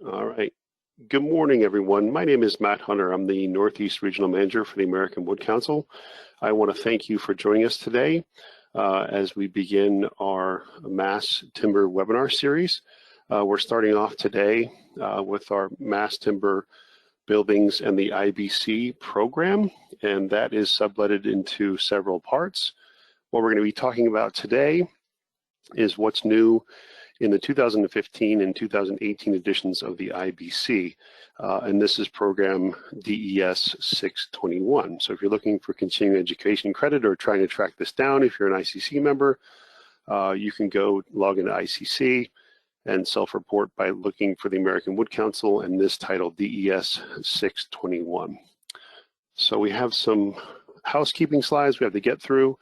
All right. Good morning, everyone. My name is Matt Hunter. I'm the Northeast Regional Manager for the American Wood Council. I want to thank you for joining us today as we begin our Mass Timber webinar series. We're starting off today with our Mass Timber Buildings and the IBC program, and that is subletted into several parts. What we're going to be talking about today is what's new in the 2015 and 2018 editions of the IBC, and this is program DES 621. So if you're looking for continuing education credit or trying to track this down, if you're an ICC member, you can go log into ICC and self-report by looking for the American Wood Council and this title, DES 621. So we have some housekeeping slides we have to get through.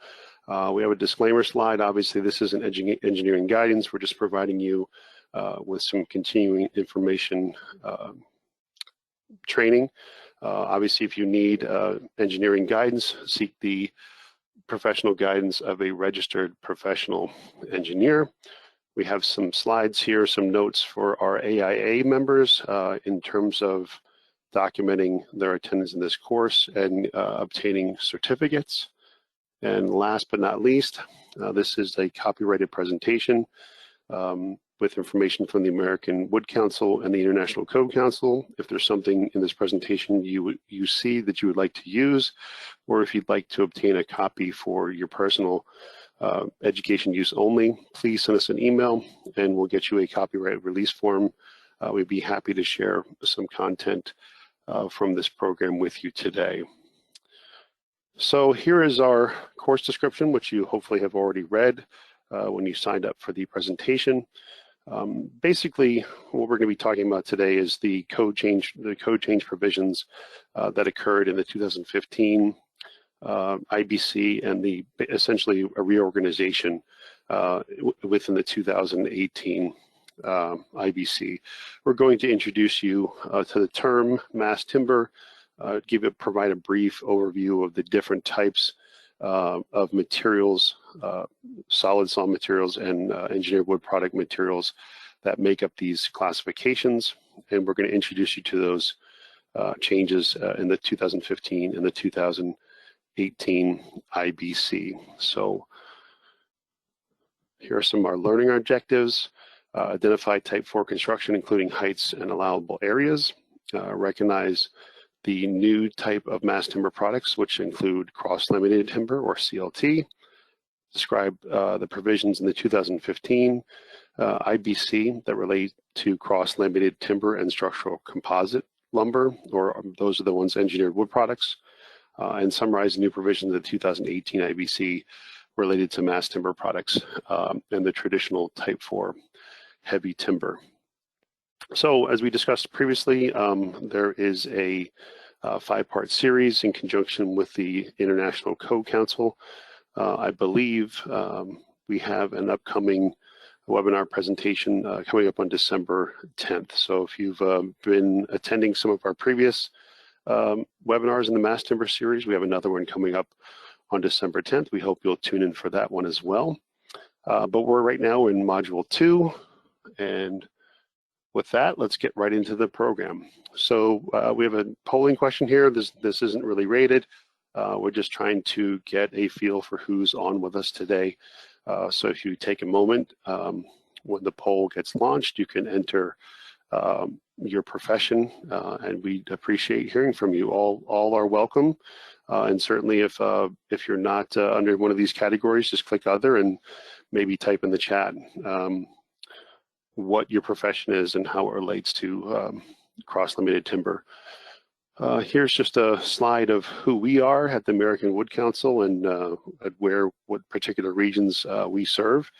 We have a disclaimer slide. Obviously, this isn't engineering guidance. We're just providing you with some continuing information training. Obviously, if you need engineering guidance, seek the professional guidance of a registered professional engineer. We have some slides here, some notes for our AIA members in terms of documenting their attendance in this course and obtaining certificates. And last but not least, this is a copyrighted presentation with information from the American Wood Council and the International Code Council. If there's something in this presentation you see that you would like to use, or if you'd like to obtain a copy for your personal education use only, please send us an email and we'll get you a copyright release form. We'd be happy to share some content from this program with you today. So here is our course description, which you hopefully have already read when you signed up for the presentation. Basically, what we're going to be talking about today is the code change provisions that occurred in the 2015 IBC and essentially a reorganization within the 2018 IBC. We're going to introduce you to the term mass timber, provide a brief overview of the different types of materials, solid sawn materials and engineered wood product materials that make up these classifications. And we're going to introduce you to those changes in the 2015 and the 2018 IBC. So here are some of our learning objectives. Identify type 4 construction, including heights and allowable areas. Recognize the new type of mass timber products, which include cross-laminated timber or CLT. Describe the provisions in the 2015 IBC that relate to cross-laminated timber and structural composite lumber, or those are the ones engineered wood products, and summarize new provisions of the 2018 IBC related to mass timber products and the traditional type 4 heavy timber. So as we discussed previously, there is a 5-part series in conjunction with the International Code Council. I believe we have an upcoming webinar presentation coming up on December 10th. So if you've been attending some of our previous webinars in the Mass Timber series, we have another one coming up on December 10th. We hope you'll tune in for that one as well. But we're right now in Module 2, and with that, let's get right into the program. So we have a polling question here. This isn't really rated. We're just trying to get a feel for who's on with us today. So if you take a moment, when the poll gets launched, you can enter your profession, and we'd appreciate hearing from you. All are welcome. And certainly if you're not under one of these categories, just click other and maybe type in the chat what your profession is and how it relates to cross-laminated timber. Here's just a slide of who we are at the American Wood Council and what particular regions we serve.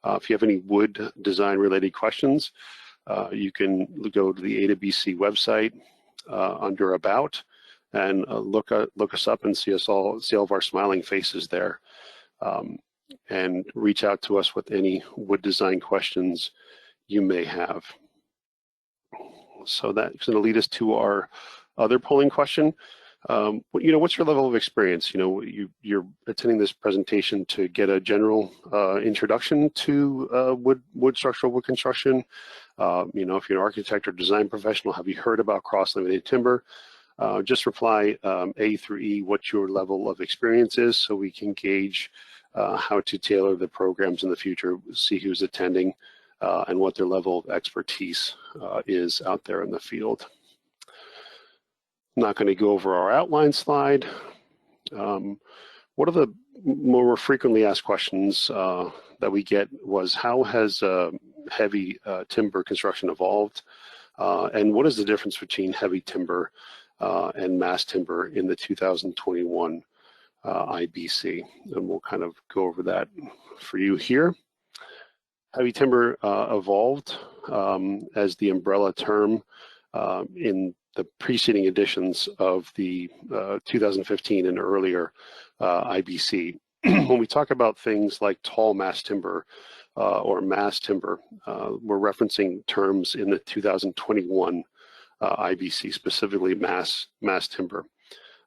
If you have any wood design related questions, you can go to the IBC website under About and look us up and see all of our smiling faces there, and reach out to us with any wood design questions you may have. So that's going to lead us to our other polling question. What's your level of experience? You're attending this presentation to get a general introduction to structural wood construction. You know, if you're an architect or design professional, have you heard about cross-laminated timber? Just reply A through E what your level of experience is, so we can gauge how to tailor the programs in the future, see who's attending, and what their level of expertise is out there in the field. I'm not going to go over our outline slide. One of the more frequently asked questions that we get was, how has heavy timber construction evolved? And what is the difference between heavy timber and mass timber in the 2021 IBC? And we'll kind of go over that for you here. Heavy timber evolved as the umbrella term in the preceding editions of the 2015 and earlier IBC. When we talk about things like tall mass timber or mass timber, we're referencing terms in the 2021 IBC, specifically mass timber.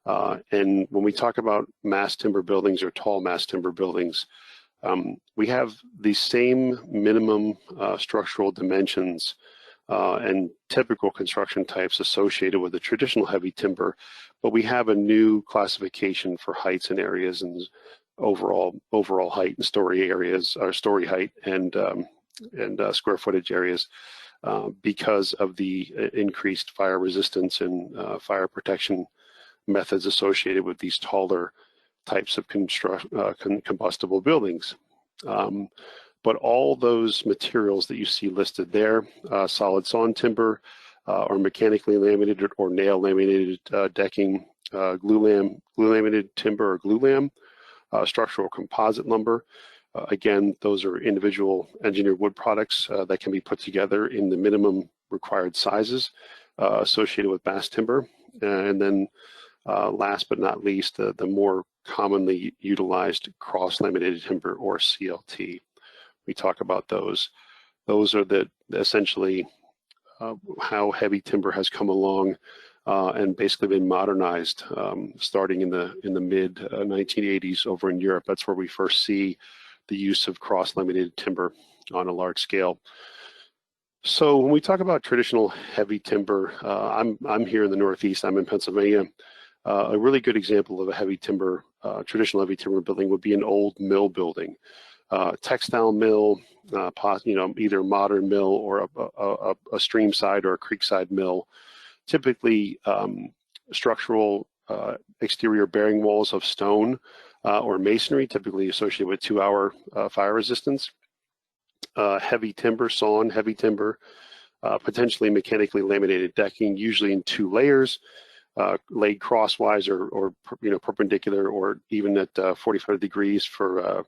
And when we talk about mass timber buildings or tall mass timber buildings, we have the same minimum structural dimensions and typical construction types associated with the traditional heavy timber, but we have a new classification for heights and areas and overall height and story areas, or story height and square footage areas, because of the increased fire resistance and fire protection methods associated with these taller types of combustible buildings. But all those materials that you see listed there, solid sawn timber, or mechanically laminated or nail laminated decking, glulam-laminated timber or glulam, structural composite lumber. Again, those are individual engineered wood products that can be put together in the minimum required sizes associated with mass timber. And then last but not least, the more commonly utilized cross-laminated timber or CLT. We talk about those. Those are essentially how heavy timber has come along and basically been modernized starting in the mid 1980s over in Europe. That's where we first see the use of cross-laminated timber on a large scale. So when we talk about traditional heavy timber, I'm here in the Northeast. I'm in Pennsylvania. A really good example of a heavy timber, traditional heavy timber building would be an old mill building. Textile mill, either modern mill or a streamside or a creekside mill. Typically, structural exterior bearing walls of stone or masonry, typically associated with 2-hour fire resistance. Heavy timber, sawn heavy timber, potentially mechanically laminated decking, usually in 2 layers, laid crosswise or perpendicular, or even at 45 degrees for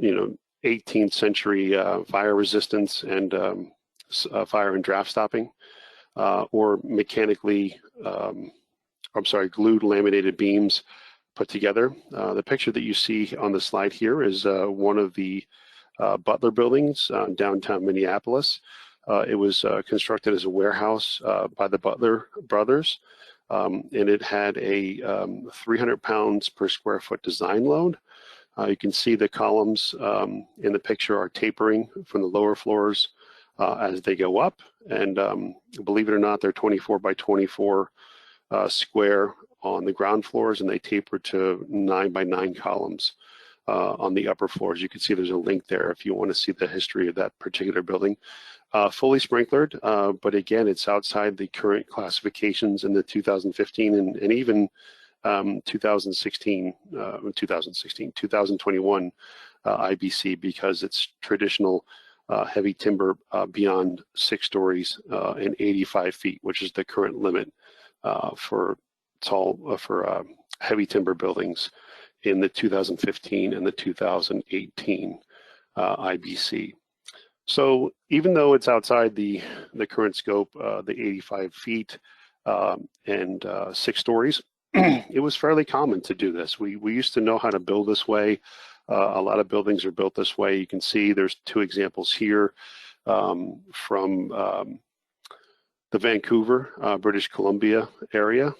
18th century fire resistance and fire and draft stopping, or mechanically, glued laminated beams put together. The picture that you see on the slide here is one of the Butler buildings downtown Minneapolis. It was constructed as a warehouse by the Butler brothers, and it had a 300 pounds per square foot design load. You can see the columns in the picture are tapering from the lower floors as they go up, and believe it or not, they're 24 by 24 square on the ground floors, and they taper to 9 by 9 columns on the upper floors. You can see there's a link there if you want to see the history of that particular building. Fully sprinklered, but again, it's outside the current classifications in the 2015 and even 2021 IBC, because it's traditional heavy timber beyond 6 stories and 85 feet, which is the current limit for heavy timber buildings in the 2015 and the 2018 IBC. So even though it's outside the current scope, the 85 feet and 6 stories, it was fairly common to do this. We used to know how to build this way. A lot of buildings are built this way. You can see there's 2 examples here from the Vancouver, British Columbia area.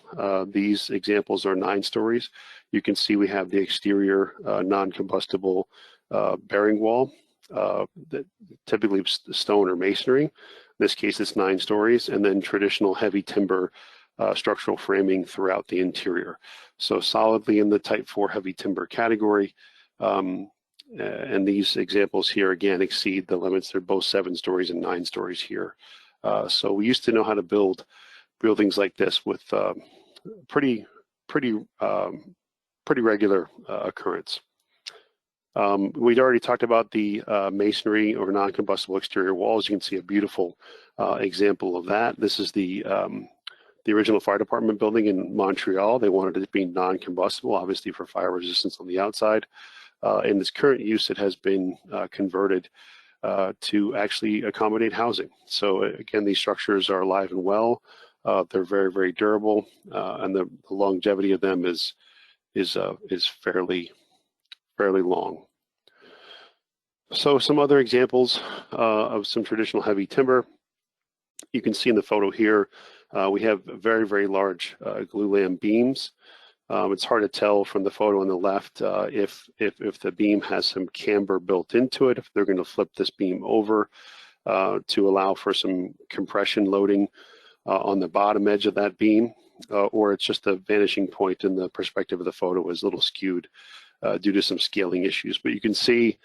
These examples are 9 stories. You can see we have the exterior non-combustible bearing wall, typically stone or masonry. this case, it's 9 stories, and then traditional heavy timber structural framing throughout the interior. So solidly in the type 4 heavy timber category. And these examples here, again, exceed the limits. They're both 7 stories and 9 stories here. So we used to know how to build buildings like this with pretty regular occurrence. We'd already talked about the masonry or non-combustible exterior walls. You can see a beautiful example of that. This is the original fire department building in Montreal. They wanted it to be non-combustible, obviously for fire resistance on the outside. In its current use, it has been converted to actually accommodate housing. So again, these structures are alive and well. They're very, very durable, and the longevity of them is fairly long. So some other examples of some traditional heavy timber. You can see in the photo here, we have very, very large glulam beams. It's hard to tell from the photo on the left if the beam has some camber built into it, if they're going to flip this beam over to allow for some compression loading on the bottom edge of that beam, or it's just a vanishing point in the perspective of the photo is a little skewed due to some scaling issues. But you can see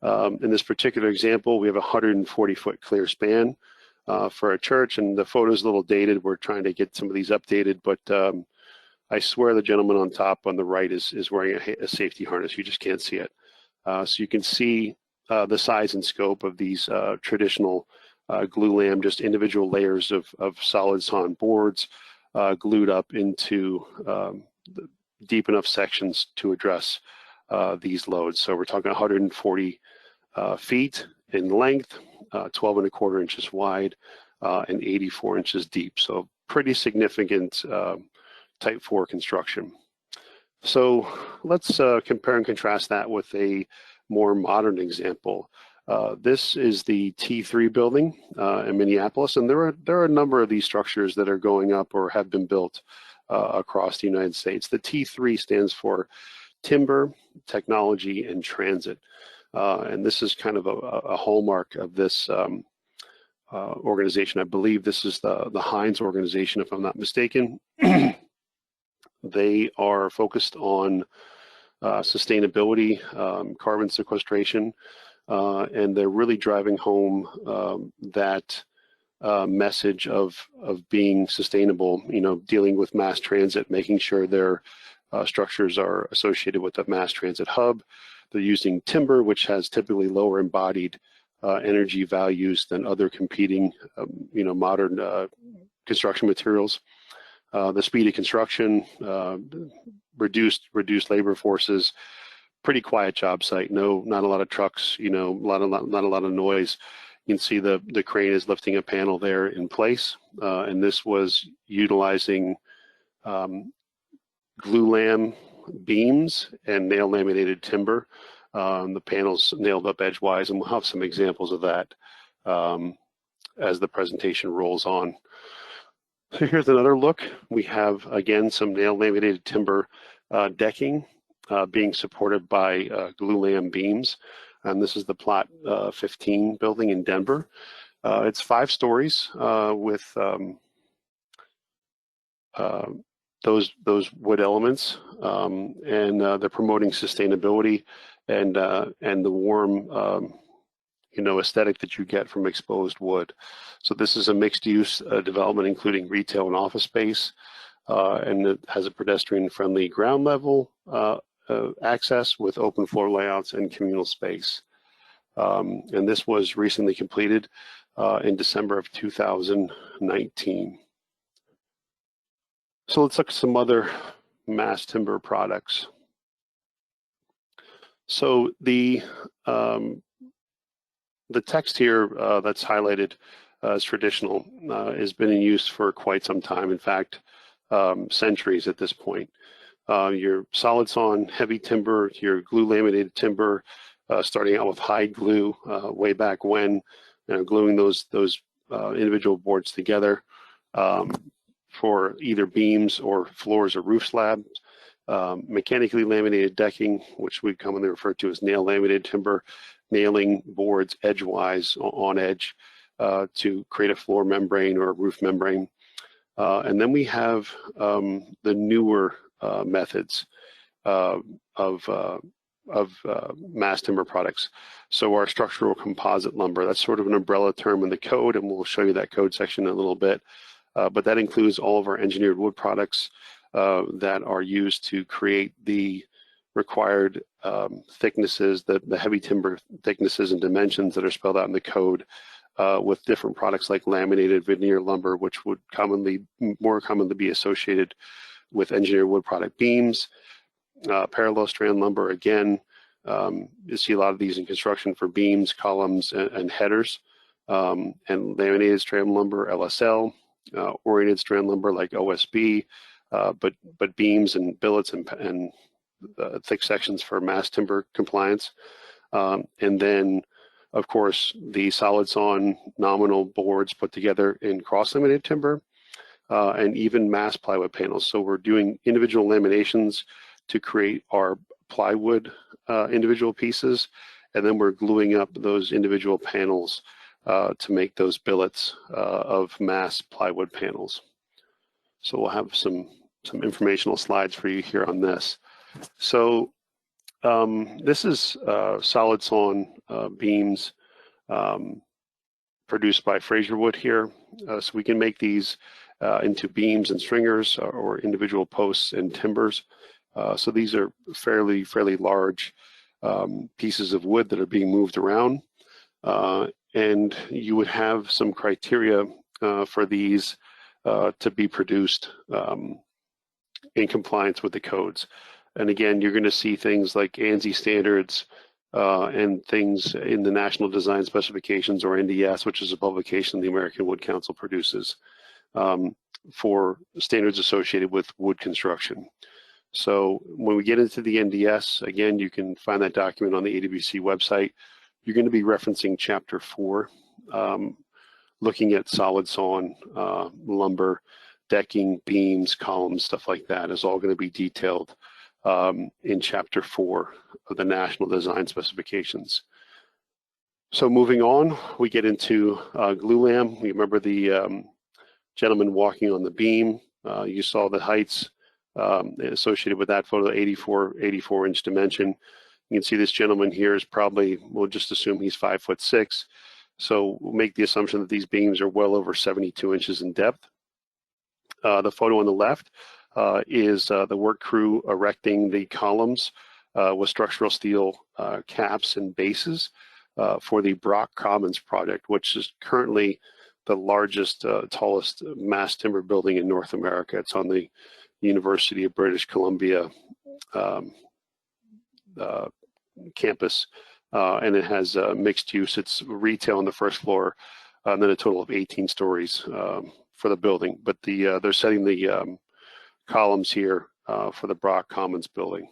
in this particular example, we have a 140-foot clear span for a church, and the photo is a little dated. We're trying to get some of these updated, but I swear the gentleman on top on the right is wearing a safety harness. You just can't see it. So you can see the size and scope of these traditional glulam, just individual layers of solid sawn boards glued up into deep enough sections to address these loads. So we're talking 140 feet in length, 12¼ inches wide, and 84 inches deep. So pretty significant type 4 construction. So let's compare and contrast that with a more modern example. This is the T3 building in Minneapolis, and there are a number of these structures that are going up or have been built across the United States. The T3 stands for Timber, Technology, and Transit. And this is kind of a hallmark of this organization. I believe this is the Heinz organization, if I'm not mistaken. They are focused on sustainability, carbon sequestration, and they're really driving home that message of being sustainable, dealing with mass transit, making sure their structures are associated with a mass transit hub. They're using timber, which has typically lower embodied energy values than other competing, modern construction materials. The speed of construction, reduced labor forces, pretty quiet job site. Not a lot of trucks, not a lot of noise. You can see the crane is lifting a panel there in place, and this was utilizing glulam beams and nail laminated timber. The panels nailed up edgewise, and we'll have some examples of that as the presentation rolls on. So here's another look. We have, again, some nail laminated timber decking being supported by glulam beams. And this is the Plot 15 building in Denver. It's 5 stories with those wood elements, and they're promoting sustainability and the warm aesthetic that you get from exposed wood. So this is a mixed-use development, including retail and office space, and it has a pedestrian-friendly ground level access with open floor layouts and communal space. And this was recently completed in December of 2019. So let's look at some other mass timber products. So the text here that's highlighted as traditional has been in use for quite some time. In fact, centuries at this point. Your solid sawn heavy timber, your glue laminated timber, starting out with hide glue way back when, gluing those individual boards together for either beams or floors or roof slabs. Mechanically laminated decking, which we commonly refer to as nail laminated timber, nailing boards edgewise on edge to create a floor membrane or a roof membrane. And then we have the newer methods of mass timber products. So our structural composite lumber, that's sort of an umbrella term in the code, and we'll show you that code section in a little bit. But that includes all of our engineered wood products that are used to create the required thicknesses, the heavy timber thicknesses and dimensions that are spelled out in the code, with different products like laminated veneer lumber, which would more commonly be associated with engineered wood product beams. Parallel strand lumber, again, you see a lot of these in construction for beams, columns, and headers. And laminated strand lumber, LSL, oriented strand lumber like OSB, but beams and billets and thick sections for mass timber compliance. And then, of course, the solid sawn nominal boards put together in cross-laminated timber, and even mass plywood panels. So we're doing individual laminations to create our plywood individual pieces, and then we're gluing up those individual panels to make those billets of mass plywood panels. So we'll have some informational slides for you here on this. So this is solid sawn beams produced by Fraser Wood here. So we can make these into beams and stringers or individual posts and timbers. So these are fairly large pieces of wood that are being moved around. And you would have some criteria for these to be produced in compliance with the codes. And again, you're going to see things like ANSI standards and things in the National Design Specifications, or NDS, which is a publication the American Wood Council produces for standards associated with wood construction. So when we get into the NDS, again, you can find that document on the IBC website. You're going to be referencing Chapter 4, looking at solid sawn lumber, decking, beams, columns, stuff like that is all going to be detailed in Chapter 4 of the National Design Specifications. So moving on, we get into glulam. We remember the gentleman walking on the beam. You saw the heights associated with that photo, 84-inch dimension. You can see this gentleman here is probably, we'll just assume he's 5'6". So we'll make the assumption that these beams are well over 72 inches in depth. The photo on the left is the work crew erecting the columns with structural steel caps and bases for the Brock Commons project, which is currently the largest, tallest mass timber building in North America. It's on the University of British Columbia campus, and it has mixed use. It's retail on the first floor, and then a total of 18 stories for the building. But they're setting the columns here for the Brock Commons building.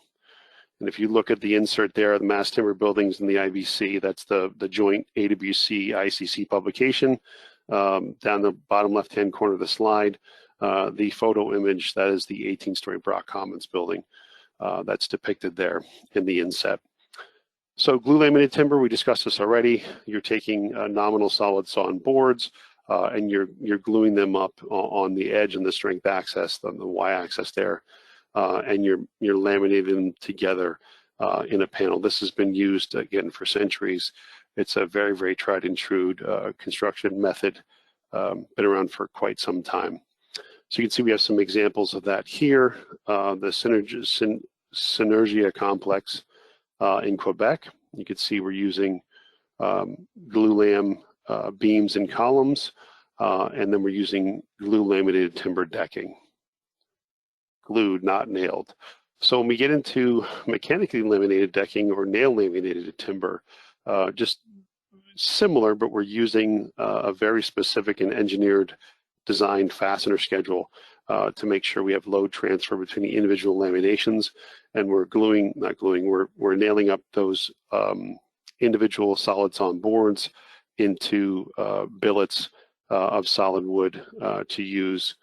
And if you look at the insert there, the mass timber buildings in the IBC, that's the joint AWC ICC publication. Down the bottom left-hand corner of the slide, the photo image, that is the 18-story Brock Commons building that's depicted there in the inset. So glue-laminated timber, we discussed this already. You're taking nominal solid sawn boards and you're gluing them up on the edge and the strength axis, on the y-axis there, and you're laminating them together in a panel. This has been used, again, for centuries. It's a very tried and true construction method, been around for quite some time. So you can see we have some examples of that here. The Synergia complex in Quebec. You can see we're using glulam beams and columns, and then we're using glue-laminated timber decking. Glued, not nailed. So when we get into mechanically laminated decking or nail-laminated timber, just similar, but we're using a very specific and engineered designed fastener schedule to make sure we have load transfer between the individual laminations, and we're we're nailing up those individual solid sawn boards into billets of solid wood to use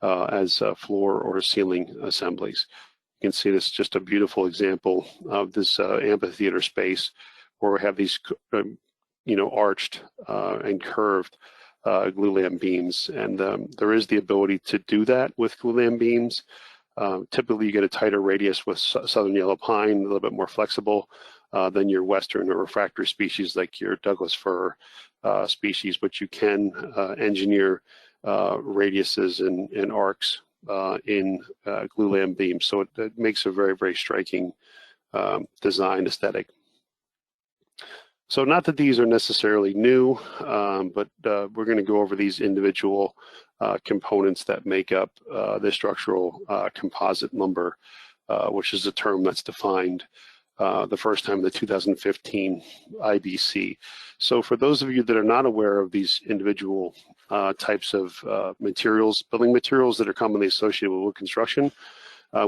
as floor or ceiling assemblies. You can see this is just a beautiful example of this amphitheater space where we have these arched and curved glulam beams, and there is the ability to do that with glulam beams. Typically, you get a tighter radius with southern yellow pine, a little bit more flexible than your western or refractory species like your Douglas fir species, but you can engineer radiuses and arcs in glulam beams. So it makes a very, very striking design aesthetic. So not that these are necessarily new, but we're going to go over these individual components that make up the structural composite lumber, which is a term that's defined the first time in the 2015 IBC. So for those of you that are not aware of these individual types of materials, building materials that are commonly associated with wood construction,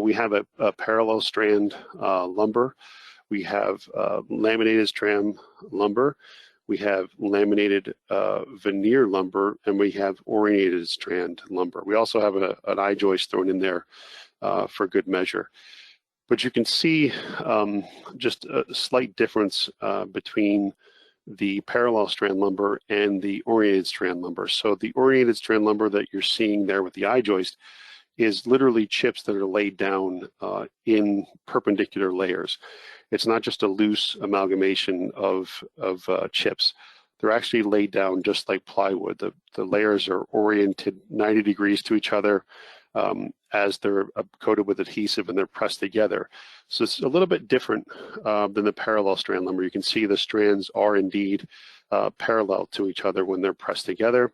we have a parallel strand lumber. We have laminated strand lumber, we have laminated veneer lumber, and we have oriented strand lumber. We also have an I-joist thrown in there for good measure. But you can see just a slight difference between the parallel strand lumber and the oriented strand lumber. So the oriented strand lumber that you're seeing there with the I-joist is literally chips that are laid down in perpendicular layers. It's not just a loose amalgamation of chips. They're actually laid down just like plywood. The layers are oriented 90 degrees to each other as they're coated with adhesive and they're pressed together. So it's a little bit different than the parallel strand lumber. You can see the strands are indeed parallel to each other when they're pressed together.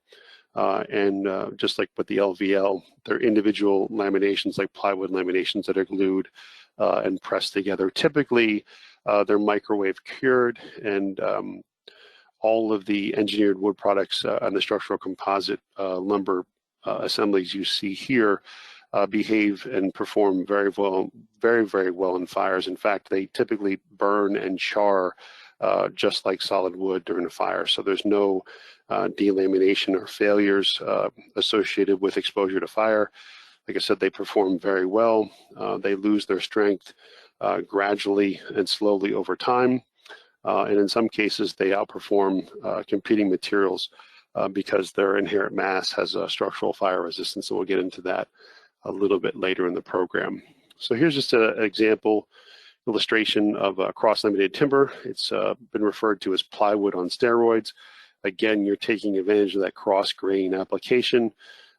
And just like with the LVL, they're individual laminations like plywood laminations that are glued and pressed together. Typically, they're microwave cured, and all of the engineered wood products and the structural composite lumber assemblies you see here behave and perform very well in fires. In fact, they typically burn and char just like solid wood during a fire. So there's no delamination or failures associated with exposure to fire. Like I said, they perform very well. They lose their strength gradually and slowly over time. And in some cases, they outperform competing materials because their inherent mass has a structural fire resistance. And we'll get into that a little bit later in the program. So here's just an example illustration of cross-laminated timber. It's been referred to as plywood on steroids. Again, you're taking advantage of that cross-grain application.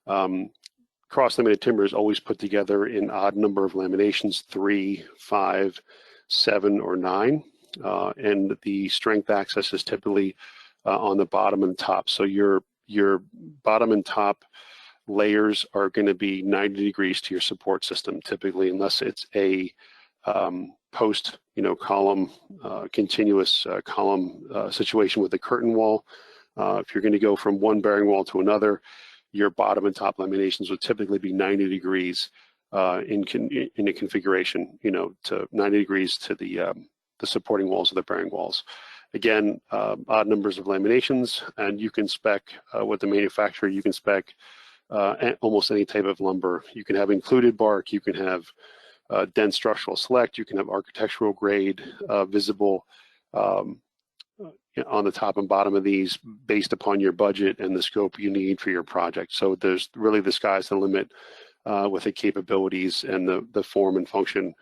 Cross-laminated timber is always put together in odd number of laminations, 3, 5, 7, or 9. And the strength axis is typically on the bottom and top. So your bottom and top layers are going to be 90 degrees to your support system, typically, unless it's a post, column, continuous column situation with a curtain wall. If you're going to go from one bearing wall to another, your bottom and top laminations would typically be 90 degrees in a configuration, to 90 degrees to the supporting walls of the bearing walls. Again, odd numbers of laminations, and you can spec with the manufacturer. You can spec almost any type of lumber. You can have included bark. You can have dense structural select. You can have architectural grade visible on the top and bottom of these based upon your budget and the scope you need for your project. So there's really the sky's the limit with the capabilities and the form and function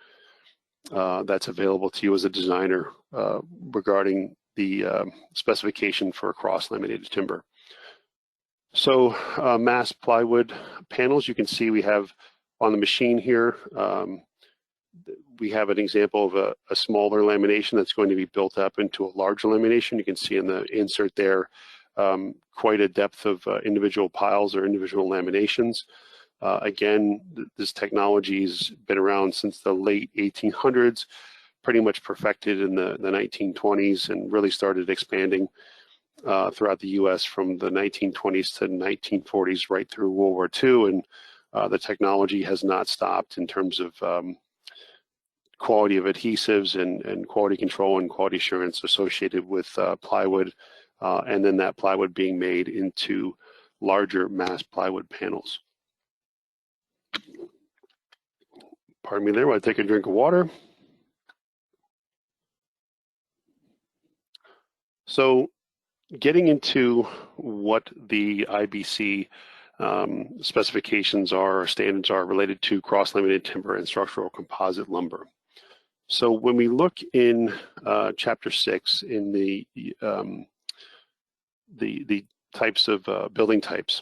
that's available to you as a designer regarding the specification for cross-laminated timber. So mass plywood panels, you can see we have on the machine here, we have an example of a smaller lamination that's going to be built up into a larger lamination. You can see in the insert there quite a depth of individual piles or individual laminations. Again, this technology's been around since the late 1800s, pretty much perfected in the 1920s, and really started expanding throughout the U.S. from the 1920s to 1940s right through World War II. And the technology has not stopped in terms of quality of adhesives and quality control and quality assurance associated with plywood, and then that plywood being made into larger mass plywood panels. Pardon me there while I take a drink of water. So getting into what the IBC specifications are, or standards are related to cross-laminated timber and structural composite lumber. So when we look in Chapter 6 in the types of building types,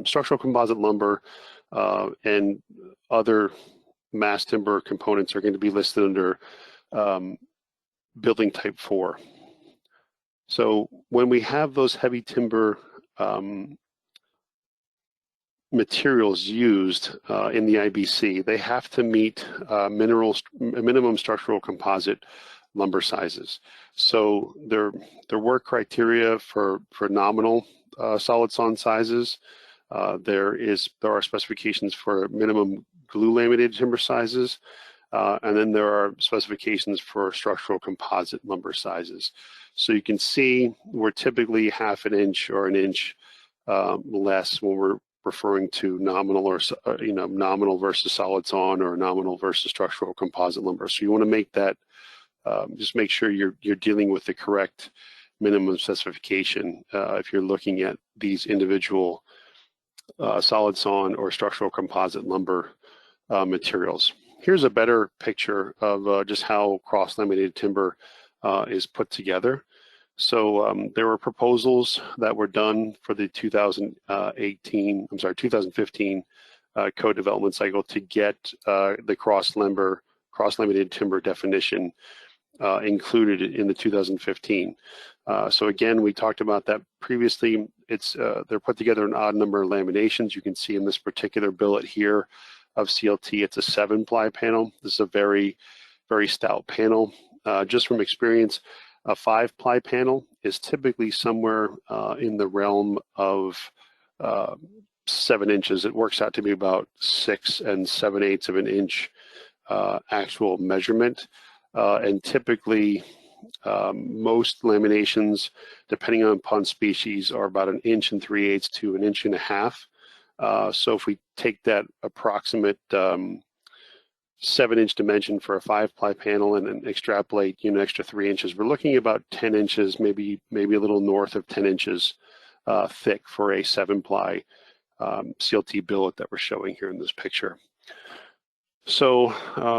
structural composite lumber and other mass timber components are going to be listed under building type 4. So when we have those heavy timber materials used in the IBC, they have to meet minimum structural composite lumber sizes. So there were criteria for nominal solid sawn sizes. There are specifications for minimum glue-laminated timber sizes, and then there are specifications for structural composite lumber sizes. So you can see we're typically half an inch or an inch less when we're referring to nominal or nominal versus solid sawn, or nominal versus structural composite lumber. So you want to make that just make sure you're dealing with the correct minimum specification if you're looking at these individual solid sawn or structural composite lumber materials. Here's a better picture of just how cross-laminated timber is put together. So there were proposals that were done for the 2015 code development cycle to get the cross-laminated timber definition included in the 2015. So again, we talked about that previously. They're put together an odd number of laminations. You can see in this particular billet here of CLT, it's a 7-ply panel. This is a very, very stout panel. Just from experience, a 5-ply panel is typically somewhere in the realm of 7 inches. It works out to be about 6 7/8 of an inch actual measurement. And typically, most laminations, depending upon species, are about 1 3/8 to 1.5 inches. So if we take that approximate 7-inch dimension for a 5-ply panel and then extrapolate an extra 3 inches, we're looking at about 10 inches, maybe a little north of 10 inches thick for a 7-ply CLT billet that we're showing here in this picture. So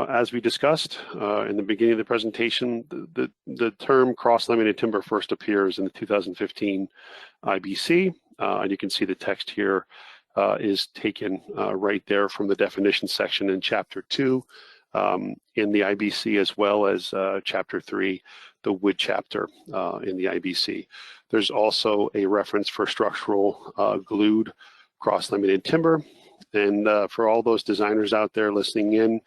as we discussed in the beginning of the presentation, the term cross-laminated timber first appears in the 2015 IBC, and you can see the text here is taken right there from the definition section in Chapter 2 in the IBC, as well as Chapter 3, the wood chapter in the IBC. There's also a reference for structural glued cross-laminated timber. And for all those designers out there listening in,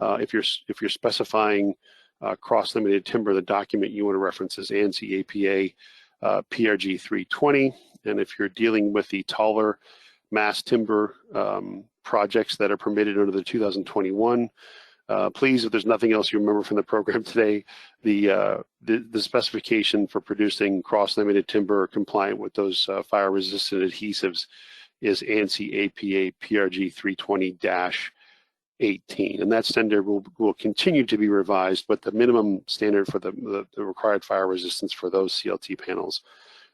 if you're specifying cross-laminated timber, the document you want to reference is ANSI APA PRG 320. And if you're dealing with the taller mass timber projects that are permitted under the 2021, please, if there's nothing else you remember from the program today, the specification for producing cross-laminated timber compliant with those fire-resistant adhesives is ANSI APA PRG 320-18, and that standard will continue to be revised, but the minimum standard for the required fire resistance for those CLT panels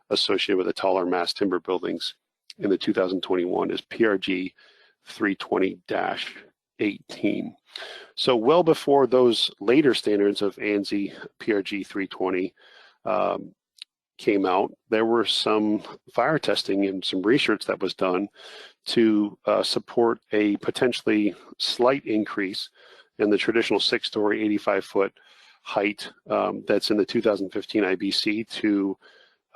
associated with the taller mass timber buildings in the 2021 is PRG 320-18. So well before those later standards of ANSI PRG 320 came out, there were some fire testing and some research that was done to support a potentially slight increase in the traditional 6-story, 85-foot height that's in the 2015 IBC to,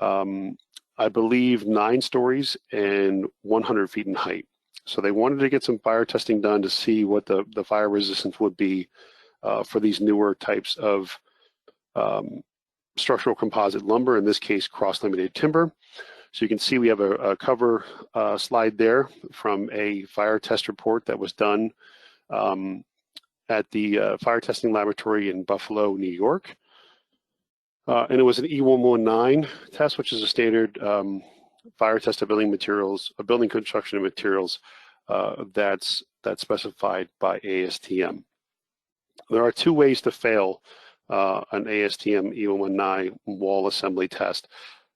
I believe, 9 stories and 100 feet in height. So they wanted to get some fire testing done to see what the fire resistance would be for these newer types of structural composite lumber, in this case cross-laminated timber. So you can see we have a cover slide there from a fire test report that was done at the fire testing laboratory in Buffalo, New York. And it was an E119 test, which is a standard fire test of building materials, building construction materials that's specified by ASTM. There are 2 ways to fail an ASTM E119 wall assembly test.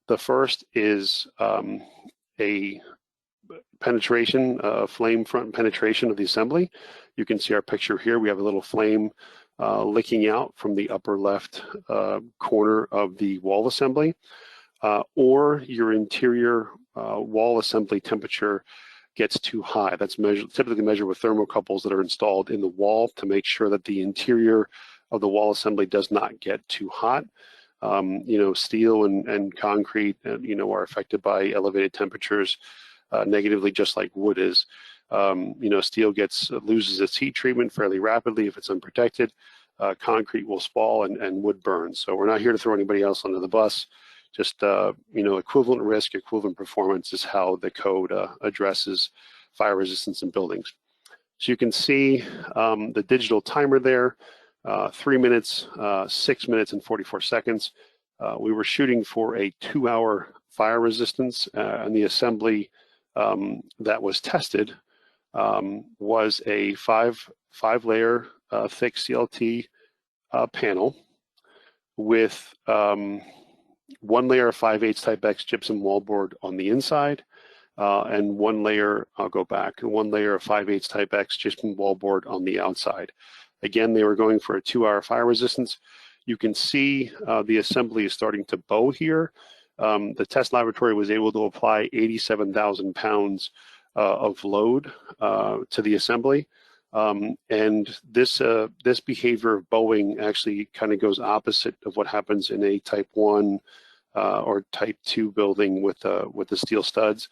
The first is a penetration, flame front penetration of the assembly. You can see our picture here. We have a little flame licking out from the upper left corner of the wall assembly, or your interior wall assembly temperature gets too high. That's typically measured with thermocouples that are installed in the wall to make sure that the interior of the wall assembly does not get too hot. Steel and concrete, are affected by elevated temperatures negatively, just like wood is. Steel loses its heat treatment fairly rapidly if it's unprotected. Concrete will spall and wood burns. So we're not here to throw anybody else under the bus. Just equivalent risk, equivalent performance is how the code addresses fire resistance in buildings. So you can see the digital timer there, 3 minutes, 6 minutes, and 44 seconds. We were shooting for a 2-hour fire resistance, and the assembly that was tested was a five layer thick CLT panel with 1 layer of 5/8 type X gypsum wallboard on the inside, and 1 layer, I'll go back, 1 layer of 5/8 type X gypsum wallboard on the outside. Again, they were going for a 2-hour fire resistance. You can see the assembly is starting to bow here. The test laboratory was able to apply 87,000 pounds of load to the assembly. And this behavior of bowing actually kind of goes opposite of what happens in a type 1 or type 2 building with the steel studs.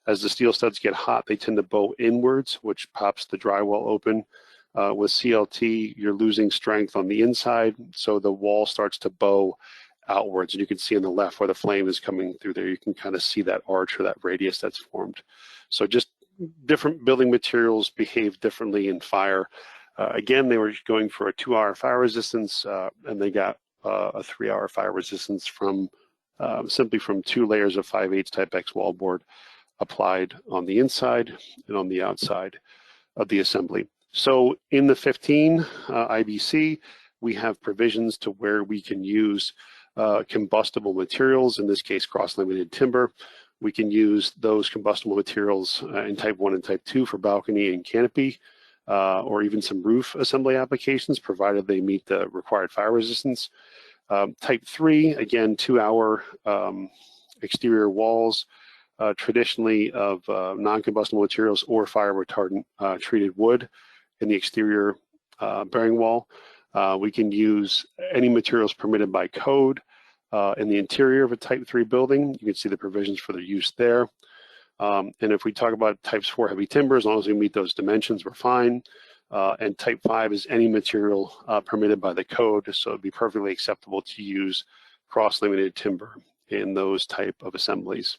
As the steel studs get hot, they tend to bow inwards, which pops the drywall open. With CLT, you're losing strength on the inside, so the wall starts to bow outwards. And you can see on the left where the flame is coming through there, you can kind of see that arch or that radius that's formed. So just different building materials behave differently in fire. Again, they were going for a 2-hour fire resistance, and they got a 3-hour fire resistance from simply from 2 layers of 5/8 type X wallboard applied on the inside and on the outside of the assembly. So in the 15 IBC, we have provisions to where we can use combustible materials, in this case cross-laminated timber. We can use those combustible materials in type 1 and type 2 for balcony and canopy, or even some roof assembly applications, provided they meet the required fire resistance. Type 3, again, 2-hour exterior walls, traditionally of non-combustible materials or fire retardant treated wood in the exterior bearing wall. We can use any materials permitted by code in the interior of a type 3 building. You can see the provisions for their use there. And if we talk about types 4 heavy timber, as long as we meet those dimensions, we're fine. And type 5 is any material permitted by the code, so it'd be perfectly acceptable to use cross-laminated timber in those type of assemblies.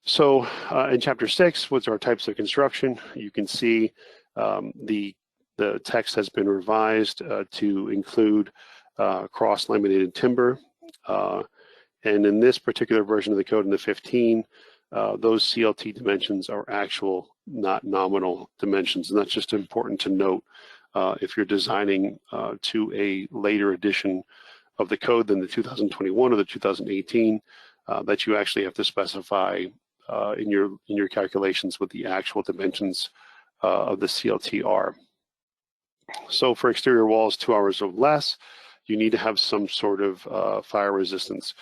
So in chapter 6, what's our types of construction? You can see the text has been revised to include cross-laminated timber. And in this particular version of the code in the 15, those CLT dimensions are actual, not nominal dimensions. And that's just important to note if you're designing to a later edition of the code than the 2021 or the 2018, that you actually have to specify in your calculations what the actual dimensions of the CLT are. So for exterior walls 2 hours or less, you need to have some sort of fire resistance.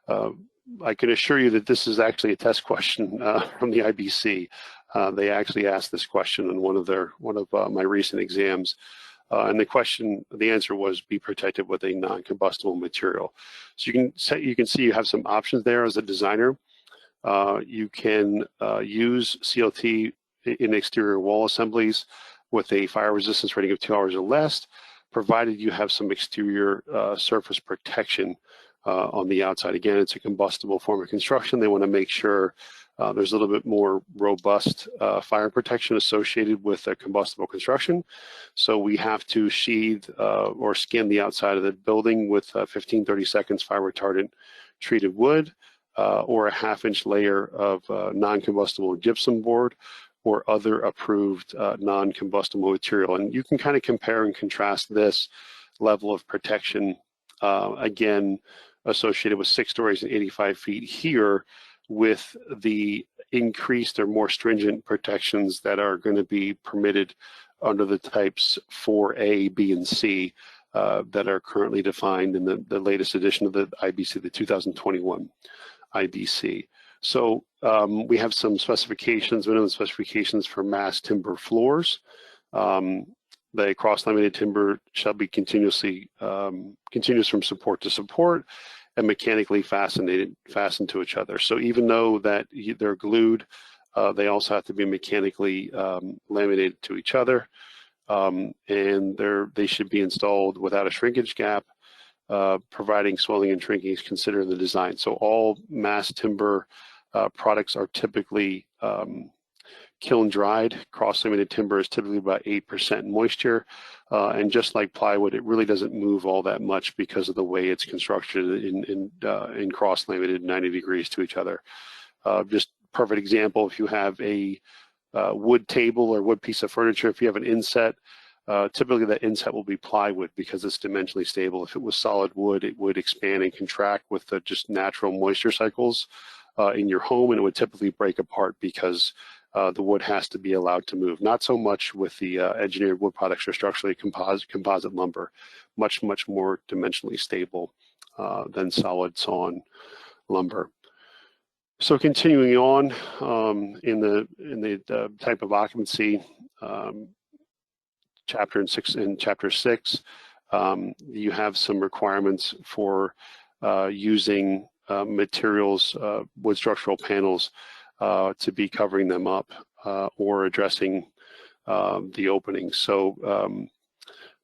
I can assure you that this is actually a test question from the IBC. They actually asked this question in one of my recent exams. And the answer was be protected with a non-combustible material. So you can see you have some options there as a designer. You can use CLT in exterior wall assemblies with a fire resistance rating of 2 hours or less, provided you have some exterior surface protection on the outside. Again, it's a combustible form of construction. They want to make sure there's a little bit more robust fire protection associated with a combustible construction. So we have to sheathe or skin the outside of the building with 15-30 seconds fire retardant treated wood, or a 1/2-inch layer of non-combustible gypsum board or other approved non-combustible material. And you can kind of compare and contrast this level of protection, again, associated with 6 stories and 85 feet here, with the increased or more stringent protections that are going to be permitted under the types 4A, B, and C that are currently defined in the latest edition of the IBC, the 2021 IBC. So we have some specifications, minimum specifications for mass timber floors. The cross-laminated timber shall be continuous from support to support and mechanically fastened to each other. So even though that they're glued, they also have to be mechanically laminated to each other, and they should be installed without a shrinkage gap, providing swelling and shrinking is considered in the design. So all mass timber products are typically kiln dried. Cross-laminated timber is typically about 8% moisture, and just like plywood, it really doesn't move all that much because of the way it's constructed in cross-laminated 90 degrees to each other. Just perfect example, if you have a wood table or wood piece of furniture, if you have an inset, typically that inset will be plywood because it's dimensionally stable. If it was solid wood, it would expand and contract with the just natural moisture cycles in your home, and it would typically break apart because the wood has to be allowed to move. Not so much with the engineered wood products or structurally composite lumber, much more dimensionally stable than solid sawn lumber. So continuing on in the type of occupancy, chapter 6, you have some requirements for using materials, wood structural panels, to be covering them up or addressing the openings. So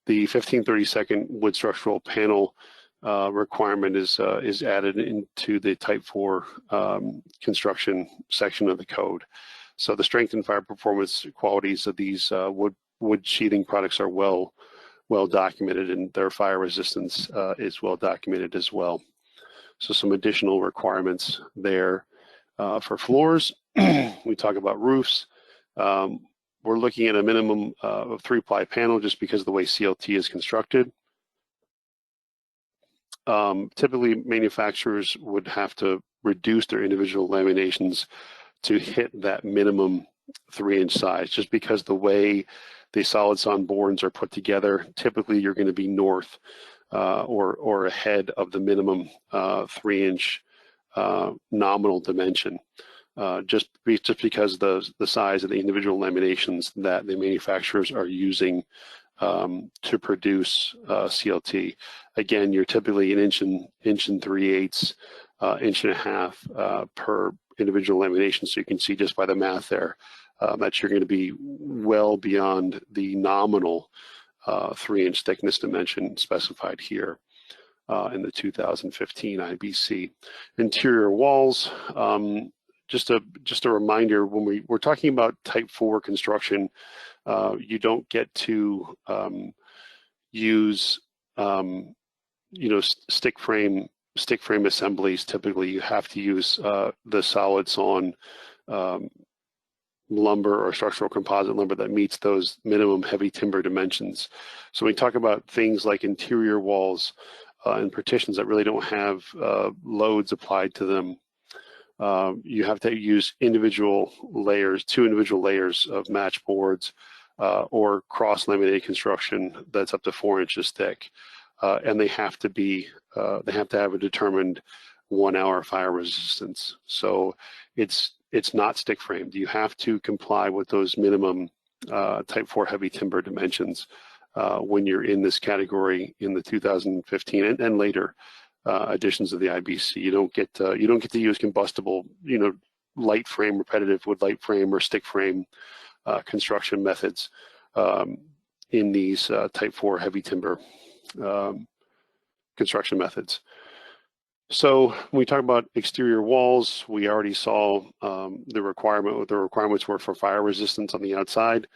the 1532nd wood structural panel requirement is added into the Type 4 construction section of the code. So the strength and fire performance qualities of these wood sheathing products are well documented, and their fire resistance is well documented as well. So some additional requirements there. For floors, we talk about roofs. We're looking at a minimum of 3-ply panel just because of the way CLT is constructed. Typically, manufacturers would have to reduce their individual laminations to hit that minimum 3-inch size, just because the way the solid sawn boards are put together, typically you're going to be north or ahead of the minimum 3-inch nominal dimension, just because the size of the individual laminations that the manufacturers are using to produce CLT. Again, you're typically an inch and 3/8, inch and a half per individual lamination. So you can see just by the math there that you're going to be well beyond the nominal 3-inch thickness dimension specified here in the 2015 IBC. Interior walls, just a reminder, when we're talking about Type 4 construction, you don't get to use stick frame assemblies. Typically, you have to use the solid sawn lumber or structural composite lumber that meets those minimum heavy timber dimensions. So when we talk about things like interior walls and partitions that really don't have loads applied to them, you have to use individual layers, 2 individual layers of match boards or cross-laminated construction that's up to 4 inches thick, and they have to have a determined 1-hour fire resistance. So it's not stick framed. You have to comply with those minimum Type 4 heavy timber dimensions when you're in this category in the 2015 and later editions of the IBC. You don't get to use combustible, light frame, repetitive wood light frame or stick frame construction methods in these Type 4 heavy timber construction methods. So when we talk about exterior walls, we already saw the requirements were for fire resistance on the outside.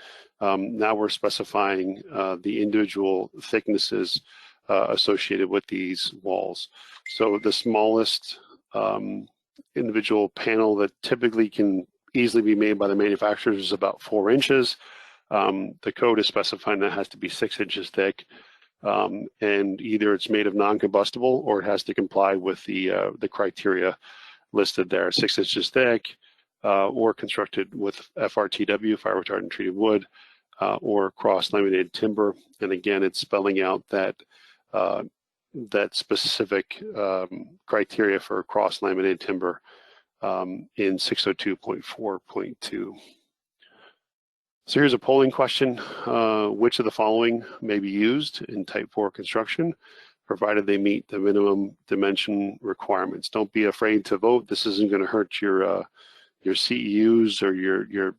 Now we're specifying the individual thicknesses associated with these walls. So the smallest individual panel that typically can easily be made by the manufacturers is about 4 inches. The code is specifying that has to be 6 inches thick. and either it's made of non-combustible or it has to comply with the criteria listed there: 6 inches thick, or constructed with FRTW, fire retardant treated wood, or cross-laminated timber. And again, it's spelling out that that specific criteria for cross-laminated timber in 602.4.2. So here's a polling question. Which of the following may be used in type 4 construction, provided they meet the minimum dimension requirements? Don't be afraid to vote. This isn't going to hurt your CEUs or your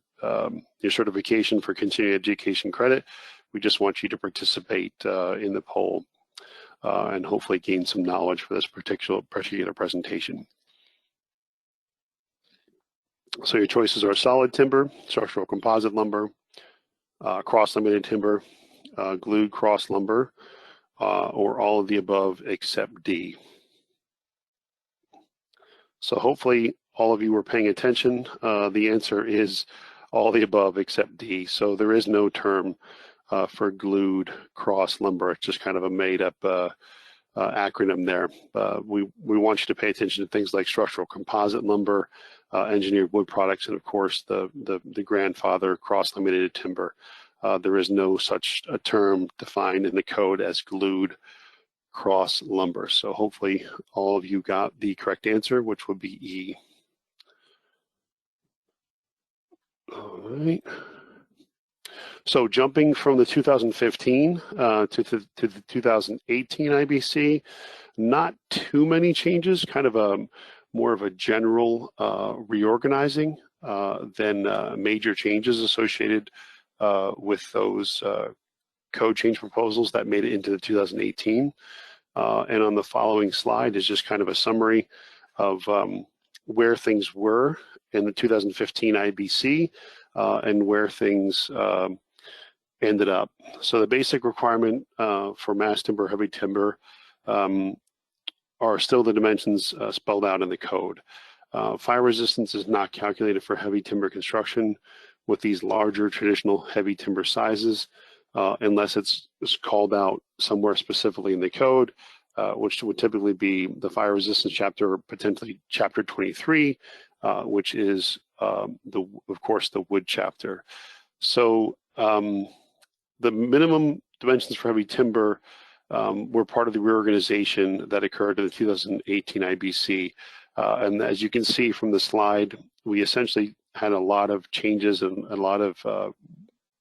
certification for continuing education credit. We just want you to participate in the poll and hopefully gain some knowledge for this particular presentation. So your choices are solid timber, structural composite lumber, cross-laminated timber, glued cross lumber, or all of the above except D. So hopefully all of you were paying attention. The answer is all the above except D. So there is no term for glued cross lumber. It's just kind of a made-up acronym there. We want you to pay attention to things like structural composite lumber, engineered wood products, and of course the grandfather cross-laminated timber. There is no such a term defined in the code as glued cross lumber. So hopefully all of you got the correct answer, which would be E. All right. So jumping from the 2015 to the 2018 IBC, not too many changes, kind of more of a general reorganizing than major changes associated with those code change proposals that made it into the 2018. And on the following slide is just kind of a summary of where things were in the 2015 IBC and where things ended up. So the basic requirement for mass timber, heavy timber are still the dimensions spelled out in the code. Fire resistance is not calculated for heavy timber construction with these larger traditional heavy timber sizes unless it's called out somewhere specifically in the code, which would typically be the fire resistance chapter, potentially chapter 23, which is of course the wood chapter. So the minimum dimensions for heavy timber were part of the reorganization that occurred in the 2018 IBC. And as you can see from the slide, we essentially had a lot of changes and a lot of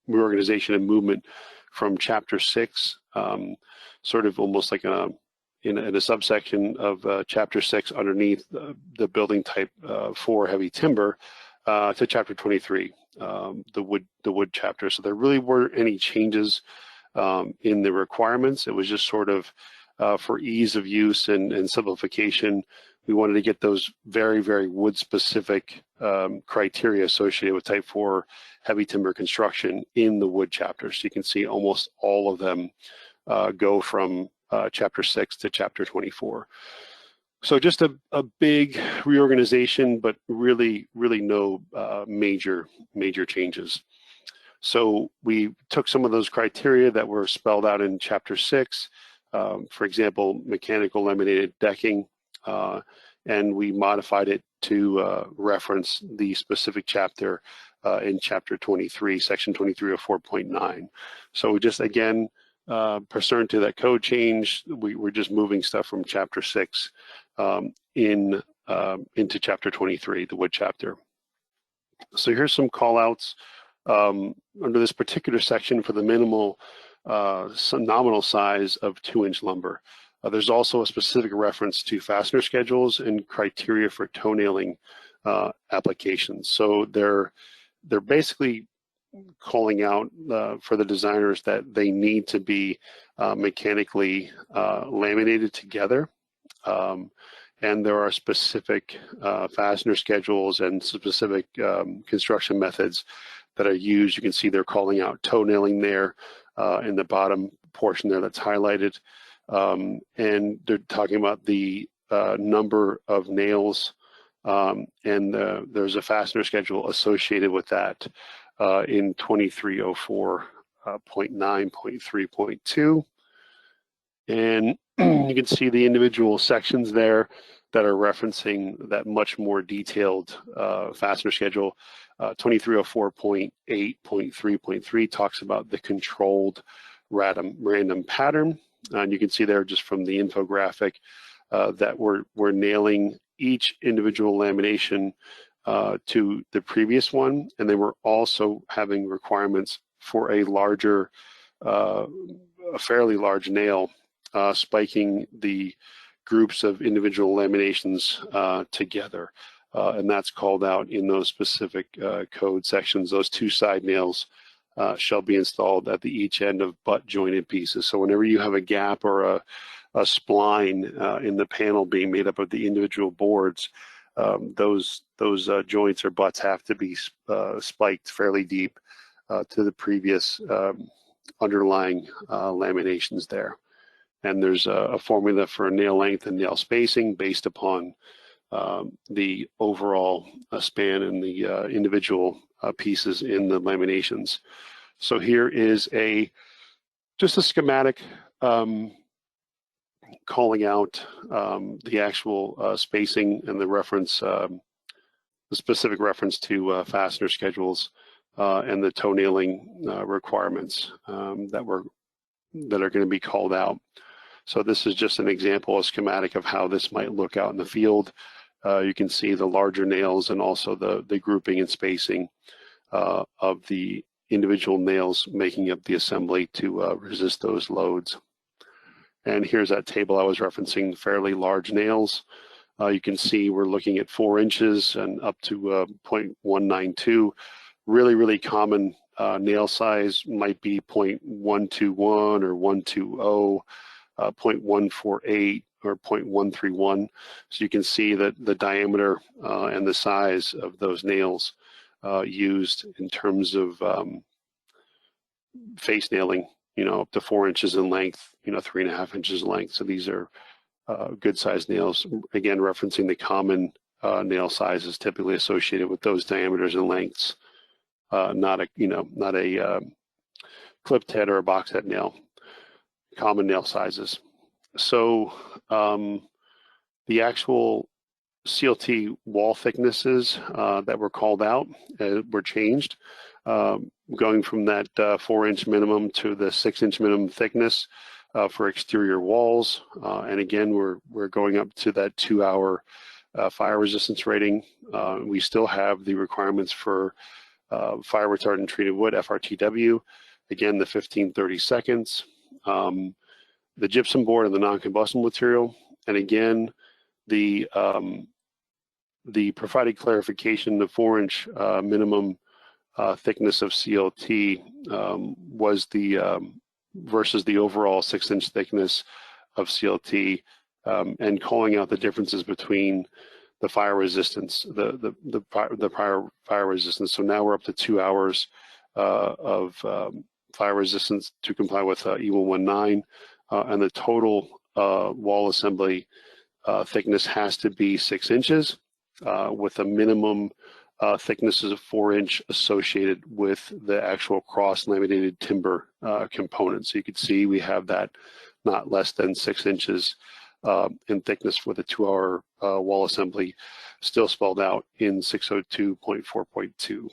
reorganization and movement from chapter 6, sort of almost like in a subsection of chapter 6 underneath the building type 4 heavy timber to chapter 23, the wood chapter. So there really weren't any changes in the requirements. It was just sort of for ease of use and simplification. We wanted to get those very, very wood specific criteria associated with type 4 heavy timber construction in the wood chapter. So you can see almost all of them go from chapter 6 to chapter 24. So just a big reorganization, but really no major changes. So we took some of those criteria that were spelled out in chapter 6, for example, mechanical laminated decking, and we modified it to reference the specific chapter in chapter 23, section 23 of 4.9. So we just, again, pursuant to that code change, we're just moving stuff from chapter 6 into chapter 23, the wood chapter. So here's some call outs under this particular section for the minimal some nominal size of 2-inch lumber. There's also a specific reference to fastener schedules and criteria for toe nailing applications. So they're basically calling out for the designers that they need to be mechanically laminated together. And there are specific fastener schedules and specific construction methods that are used. You can see they're calling out toe nailing there in the bottom portion there that's highlighted. And they're talking about the number of nails, and there's a fastener schedule associated with that in 2304.9.3.2. And you can see the individual sections there that are referencing that much more detailed fastener schedule. 2304.8.3.3 talks about the controlled random pattern. And you can see there just from the infographic that we're nailing each individual lamination to the previous one. And then we're also having requirements for a larger, a fairly large nail, spiking the groups of individual laminations together. And that's called out in those specific code sections. Those two side nails shall be installed at each end of butt jointed pieces. So whenever you have a gap or a spline in the panel being made up of the individual boards, those joints or butts have to be spiked fairly deep to the previous underlying laminations there. And there's a formula for nail length and nail spacing based upon the overall span and the individual pieces in the laminations. So here is just a schematic calling out the actual spacing and the reference, the specific reference to fastener schedules and the toe nailing requirements that are going to be called out. So this is just an example, a schematic of how this might look out in the field. You can see the larger nails and also the grouping and spacing of the individual nails making up the assembly to resist those loads. And here's that table I was referencing, fairly large nails. You can see we're looking at 4 inches and up to 0.192. Really common nail size might be 0.121 or 120. 0.148 or 0.131. So you can see that the diameter and the size of those nails used in terms of face nailing, up to 4 inches in length, 3.5 inches in length. So these are good sized nails. Again, referencing the common nail sizes typically associated with those diameters and lengths, not a clipped head or a box head nail. Common nail sizes. So the actual CLT wall thicknesses that were called out were changed, going from that 4-inch minimum to the 6-inch minimum thickness for exterior walls. And again, we're going up to that 2-hour fire resistance rating. We still have the requirements for fire retardant treated wood, FRTW. Again, the 15-30 seconds. The gypsum board and the non-combustible material, and again, the provided clarification, the 4-inch minimum thickness of CLT was versus the overall 6-inch thickness of CLT, and calling out the differences between the fire resistance, the prior fire resistance. So now we're up to 2 hours of fire resistance to comply with E119. And the total wall assembly thickness has to be 6 inches with a minimum thickness of 4-inch associated with the actual cross-laminated timber component. So you can see we have that not less than 6 inches in thickness with a 2-hour wall assembly, still spelled out in 602.4.2.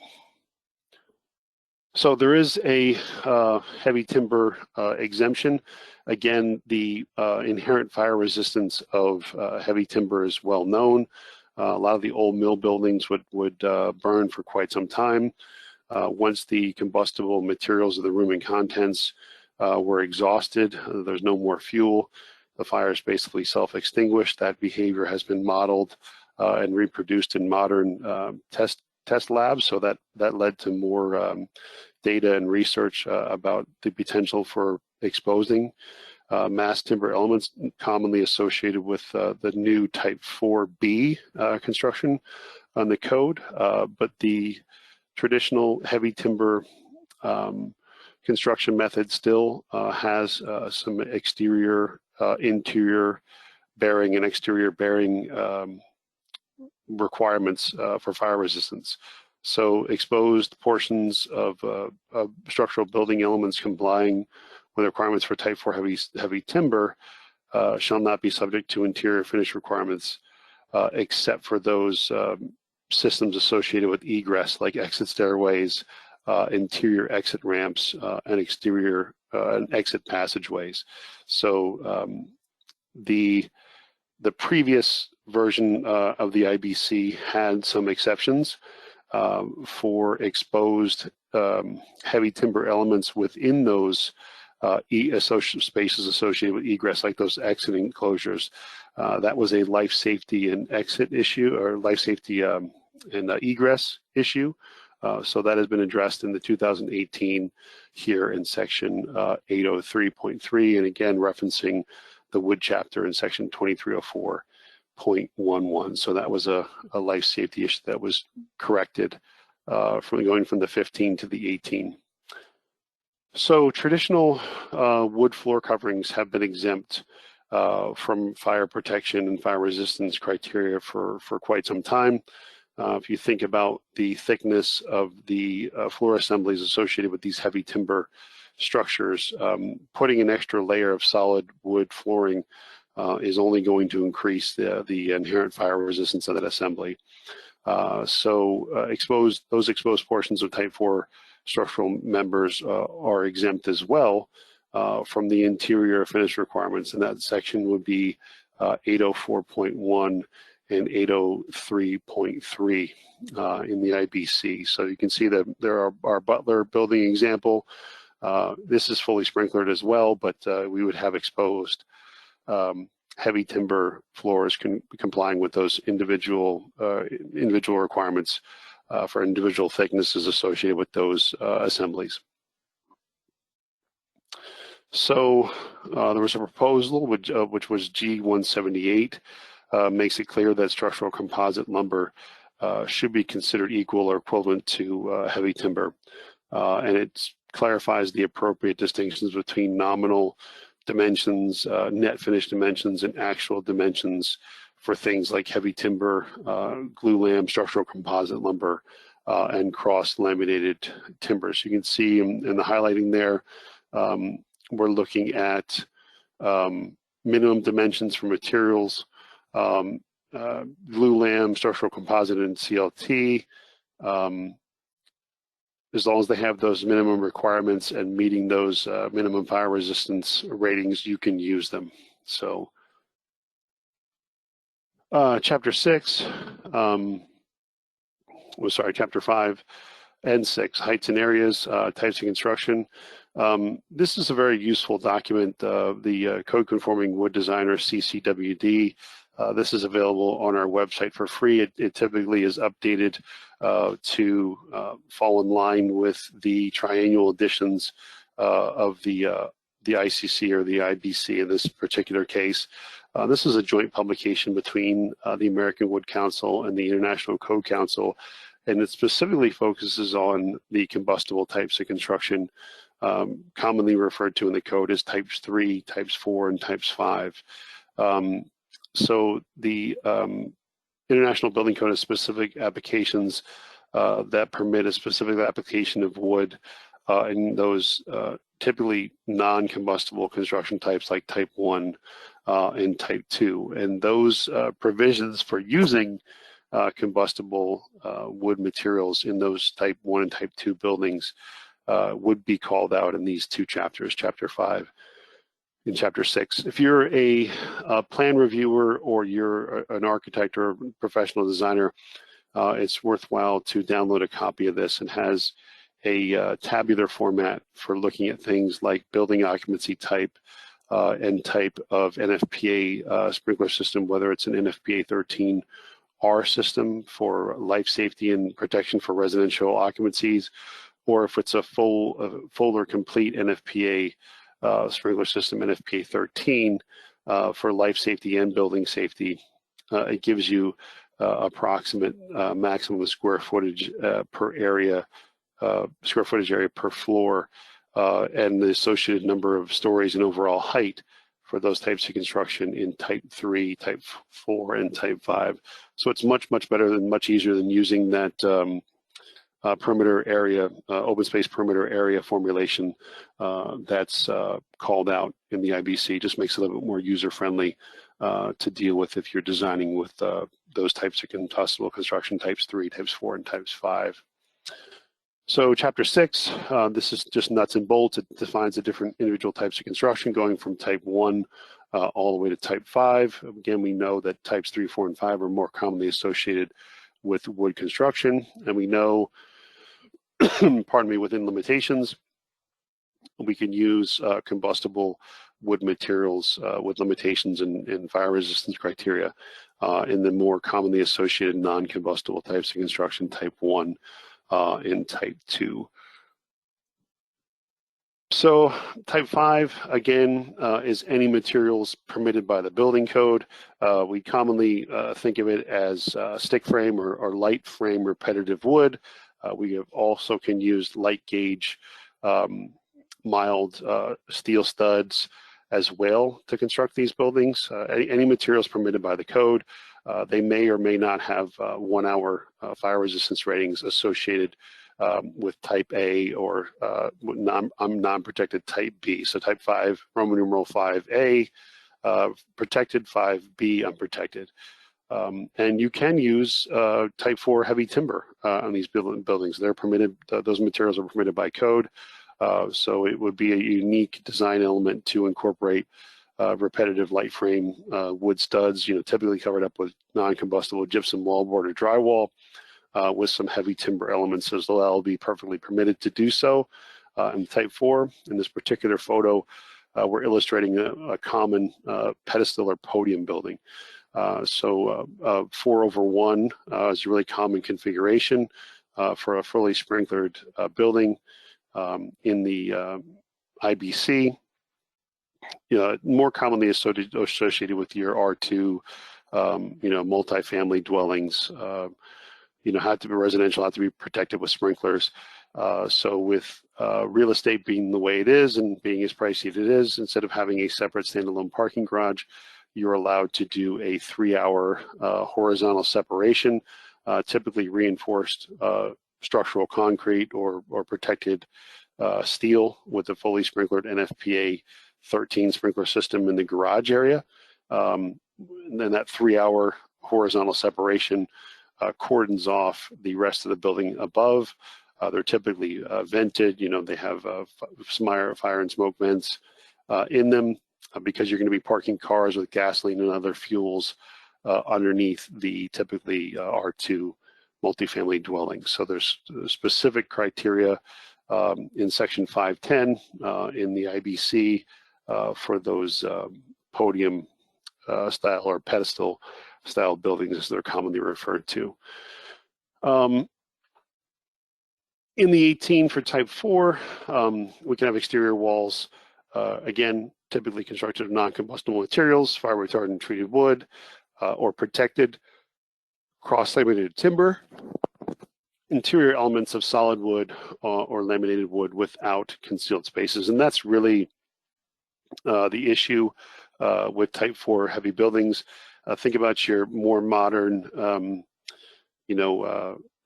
So there is a heavy timber exemption. Again, the inherent fire resistance of heavy timber is well known. A lot of the old mill buildings would burn for quite some time. Once the combustible materials of the room and contents were exhausted, there's no more fuel. The fire is basically self-extinguished. That behavior has been modeled and reproduced in modern test labs. So that led to more data and research about the potential for exposing mass timber elements commonly associated with the new type 4B construction on the code. But the traditional heavy timber construction method still has some exterior, interior bearing and exterior bearing requirements for fire resistance. So exposed portions of structural building elements complying with requirements for type 4 heavy timber shall not be subject to interior finish requirements except for those systems associated with egress, like exit stairways, interior exit ramps, and exterior and exit passageways. So the previous version of the IBC had some exceptions for exposed heavy timber elements within those spaces associated with egress, like those exit enclosures. That was a life safety and exit issue, or life safety and egress issue. So that has been addressed in the 2018 here in section 803.3, and again referencing the wood chapter in section 2304.11. So that was a life safety issue that was corrected from going from the 15 to the 18. So traditional wood floor coverings have been exempt from fire protection and fire resistance criteria for quite some time. If you think about the thickness of the floor assemblies associated with these heavy timber structures, putting an extra layer of solid wood flooring is only going to increase the inherent fire resistance of that assembly. Those exposed portions of type 4 structural members are exempt as well from the interior finish requirements, and that section would be 804.1 and 803.3 in the IBC. So you can see that there are our Butler building example. This is fully sprinklered as well, but we would have exposed heavy timber floors complying with those individual requirements for individual thicknesses associated with those assemblies. So there was a proposal which was G178, makes it clear that structural composite lumber should be considered equal or equivalent to heavy timber, and it clarifies the appropriate distinctions between nominal dimensions, net finish dimensions, and actual dimensions for things like heavy timber, glulam, structural composite lumber, and cross-laminated timbers. You can see in the highlighting there, we're looking at minimum dimensions for materials, glulam, structural composite, and CLT. As long as they have those minimum requirements and meeting those minimum fire resistance ratings, you can use them. So chapter 5 and 6, heights and areas, types of construction. This is a very useful document, the Code Conforming Wood Designer, CCWD. This is available on our website for free. It typically is updated to fall in line with the triennial editions of the ICC or the IBC in this particular case. This is a joint publication between the American Wood Council and the International Code Council, and it specifically focuses on the combustible types of construction, commonly referred to in the code as types 3, types 4, and types 5. So the International Building Code has specific applications that permit a specific application of wood in those typically non-combustible construction types like type 1 and type 2. And those provisions for using combustible wood materials in those type 1 and type 2 buildings would be called out in these two chapters, chapter 5 and chapter 6. If you're a plan reviewer or you're an architect or a professional designer, it's worthwhile to download a copy of this. It has a tabular format for looking at things like building occupancy type and type of NFPA sprinkler system, whether it's an NFPA 13R system for life safety and protection for residential occupancies, or if it's a full or complete NFPA sprinkler system, NFPA 13, for life safety and building safety. It gives you approximate maximum square footage per area, square footage area per floor, and the associated number of stories and overall height for those types of construction in type 3, type 4, and type 5. So it's much better than, much easier than using that perimeter area, open space perimeter area formulation that's called out in the IBC. Just makes it a little bit more user-friendly to deal with if you're designing with those types of combustible construction, types 3, types 4, and types 5. So chapter 6, this is just nuts and bolts. It defines the different individual types of construction going from type 1 all the way to type 5. Again, we know that types 3, 4, and 5 are more commonly associated with wood construction, and we know, pardon me, within limitations, we can use combustible wood materials with limitations and fire resistance criteria in the more commonly associated non-combustible types of construction, type 1 and type 2. So type 5, again, is any materials permitted by the building code. We commonly think of it as stick frame or light frame repetitive wood. We also can use light gauge mild steel studs as well to construct these buildings. Any materials permitted by the code. They may or may not have 1 hour fire resistance ratings associated with type A or non-protected type B. So type 5, Roman numeral 5A, protected, 5B, unprotected. And you can use type 4 heavy timber on these buildings. They're permitted, those materials are permitted by code. So it would be a unique design element to incorporate repetitive light frame wood studs, typically covered up with non-combustible gypsum wallboard or drywall with some heavy timber elements as well. Will be perfectly permitted to do so. In type 4, in this particular photo, we're illustrating a common pedestal or podium building. So 4/1 is a really common configuration for a fully sprinklered building in the IBC. More commonly associated with your R2, multifamily dwellings. Have to be residential, have to be protected with sprinklers. So with real estate being the way it is and being as pricey as it is, instead of having a separate standalone parking garage, you're allowed to do a 3-hour horizontal separation, typically reinforced structural concrete or protected steel with a fully sprinklered NFPA 13 sprinkler system in the garage area. And then that 3-hour horizontal separation cordons off the rest of the building above. They're typically vented. They have fire and smoke vents in them because you're going to be parking cars with gasoline and other fuels underneath the typically R2 multifamily dwellings. So there's specific criteria in section 510 in the IBC for those podium style or pedestal style buildings as they're commonly referred to. In the 18 for type 4, we can have exterior walls, again, typically constructed of non-combustible materials, fire retardant treated wood, or protected cross-laminated timber, interior elements of solid wood or laminated wood without concealed spaces. And that's really the issue with type 4 heavy buildings. Think about your more modern,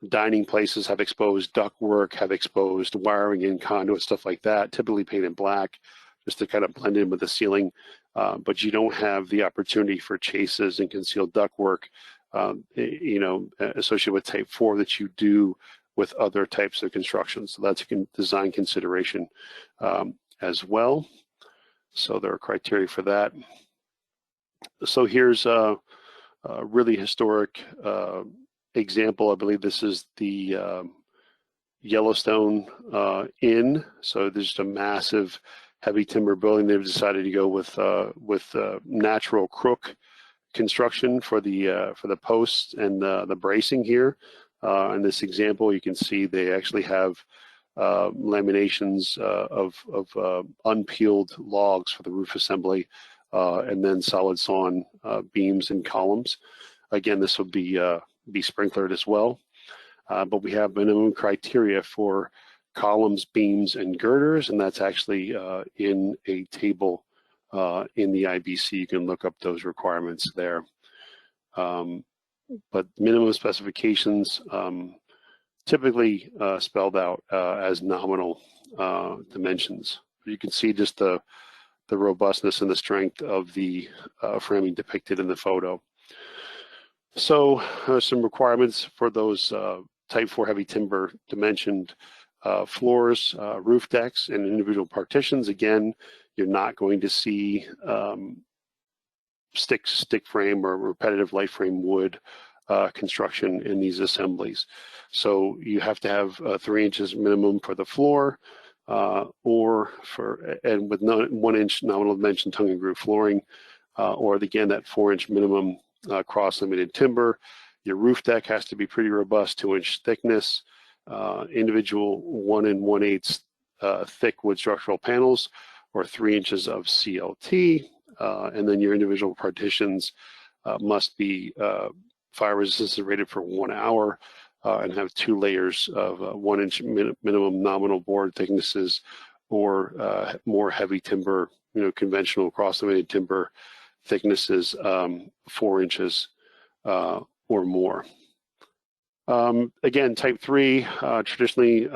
dining places have exposed ductwork, have exposed wiring and conduit, stuff like that, typically painted black just to kind of blend in with the ceiling. But you don't have the opportunity for chases and concealed ductwork, associated with type 4 that you do with other types of construction. So that's a design consideration as well. So there are criteria for that. So here's a really historic example. I believe this is the Yellowstone Inn. So there's just a massive heavy timber building. They've decided to go with natural crook construction for the posts and the bracing here. In this example, you can see they actually have laminations of unpeeled logs for the roof assembly, and then solid sawn beams and columns. Again, this will be sprinklered as well, but we have minimum criteria for columns, beams, and girders, and that's actually in a table in the IBC. You can look up those requirements there. But minimum specifications typically spelled out as nominal dimensions. You can see just the robustness and the strength of the framing depicted in the photo. So some requirements for those type 4 heavy timber dimensioned floors, roof decks, and individual partitions. Again, you're not going to see stick frame or repetitive light frame wood construction in these assemblies. So you have to have 3 inches minimum for the floor, and with 1 inch nominal dimension tongue and groove flooring, or again that 4-inch minimum cross-laminated timber. Your roof deck has to be pretty robust, 2-inch thickness, individual 1 1/8 thick wood structural panels, or 3 inches of CLT, and then your individual partitions must be fire resistant rated for 1 hour, and have 2 layers of 1-inch minimum nominal board thicknesses, or more heavy timber, conventional cross-laminated timber thicknesses, 4 inches or more. Again, type 3, traditionally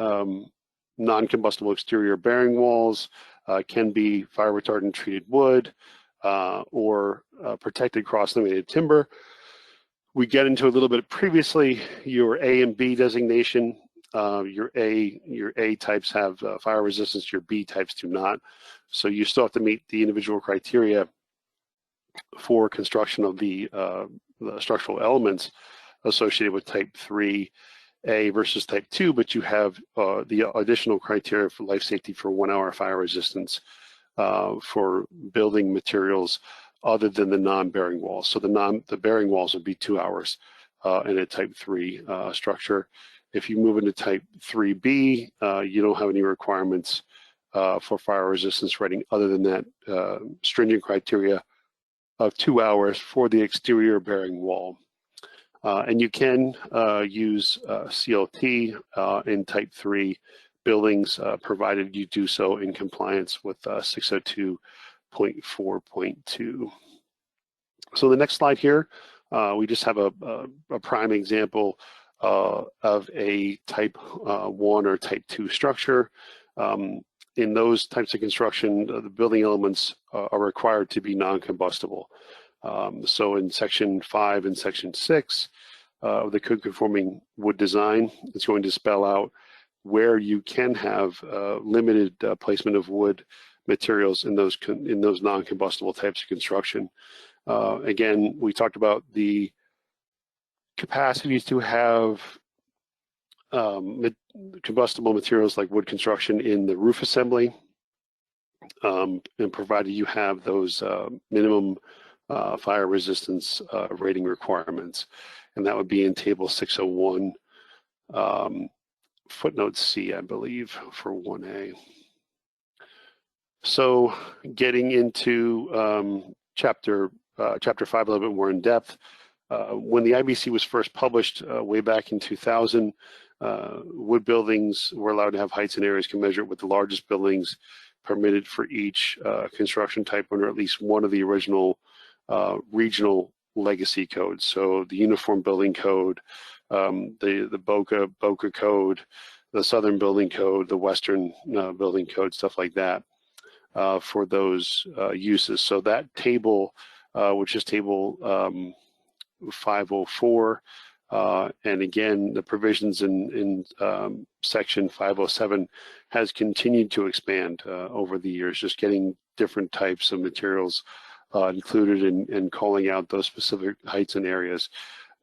non-combustible exterior bearing walls can be fire retardant treated wood or protected cross-laminated timber. We get into a little bit previously your A and B designation. Your A types have fire resistance, your B types do not. So you still have to meet the individual criteria for construction of the structural elements associated with type 3A versus type 2, but you have the additional criteria for life safety for 1 hour fire resistance for building materials other than the non-bearing walls. So the bearing walls would be 2 hours in a type 3 structure. If you move into type 3B, you don't have any requirements for fire resistance rating other than that stringent criteria of 2 hours for the exterior bearing wall. And you can use CLT in type 3 buildings, provided you do so in compliance with 602.4.2. So the next slide here, we just have a prime example of a type 1 or type 2 structure. In those types of construction, the building elements are required to be non-combustible. So in section 5 and section 6 of the code conforming wood design, it's going to spell out where you can have limited placement of wood materials in those non-combustible types of construction. Again, we talked about the capacities to have combustible materials like wood construction in the roof assembly, and provided you have those minimum fire resistance rating requirements, and that would be in table 601, footnote C, I believe, for 1A. So getting into chapter 5 a little bit more in depth, when the IBC was first published way back in 2000, wood buildings were allowed to have heights and areas commensurate with the largest buildings permitted for each construction type under at least one of the original regional legacy codes. So the Uniform Building Code, the BOCA code, the Southern Building Code, the Western Building Code, stuff like that for those uses. So that table, which is table 504, and again, the provisions in section 507 has continued to expand over the years, just getting different types of materials included and calling out those specific heights and areas.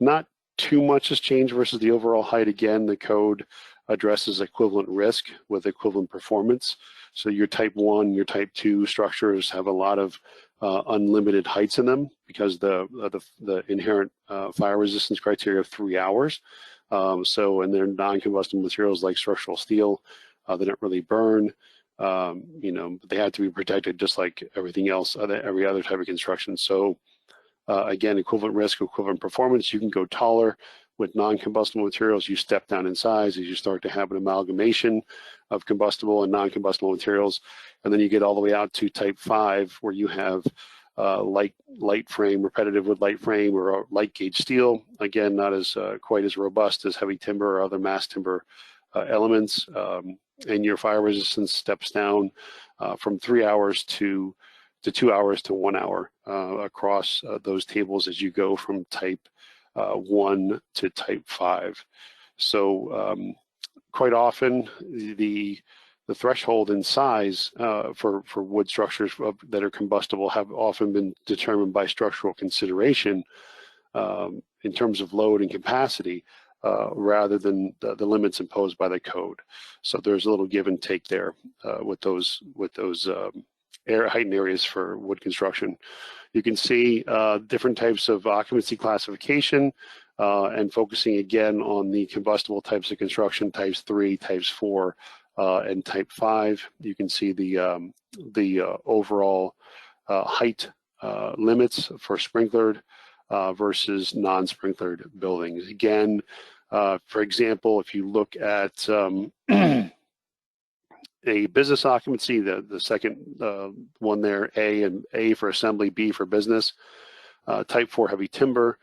Not too much has changed versus the overall height. Again, the code addresses equivalent risk with equivalent performance. So your type 1, your type 2 structures have a lot of unlimited heights in them because the inherent fire resistance criteria of 3 hours. And they're non-combustible materials like structural steel. They don't really burn. But they have to be protected just like everything else, every other type of construction. So again, equivalent risk, equivalent performance. You can go taller with non-combustible materials. You step down in size as you start to have an amalgamation of combustible and non-combustible materials. And then you get all the way out to type 5, where you have light frame, repetitive wood light frame, or light gauge steel. Again, not as quite as robust as heavy timber or other mass timber elements. And your fire resistance steps down from 3 hours to 2 hours to 1 hour across those tables as you go from type 1 to type 5. So quite often the threshold in size for wood structures that are combustible have often been determined by structural consideration in terms of load and capacity rather than the limits imposed by the code. So there's a little give and take there with those heightened areas for wood construction. You can see different types of occupancy classification and focusing again on the combustible types of construction, types 3, types 4, and type 5. You can see the overall height limits for sprinklered versus non-sprinklered buildings. Again, for example, if you look at a business occupancy, the second one there, A for assembly, B for business, type 4 heavy timber,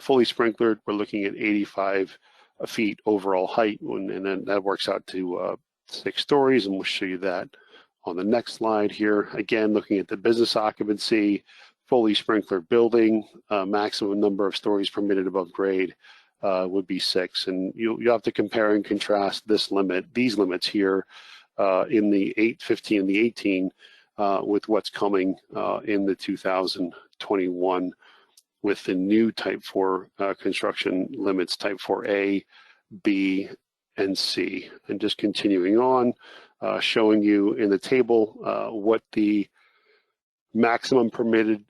fully sprinklered, we're looking at 85 feet overall height, and then that works out to 6 stories, and we'll show you that on the next slide here. Again, looking at the business occupancy, fully sprinklered building, maximum number of stories permitted above grade would be 6, and you have to compare and contrast these limits here in the 8, 15, and the 18 with what's coming in the 2021 with the new type 4 construction limits, type 4A, B, and C. And just continuing on, showing you in the table what the maximum permitted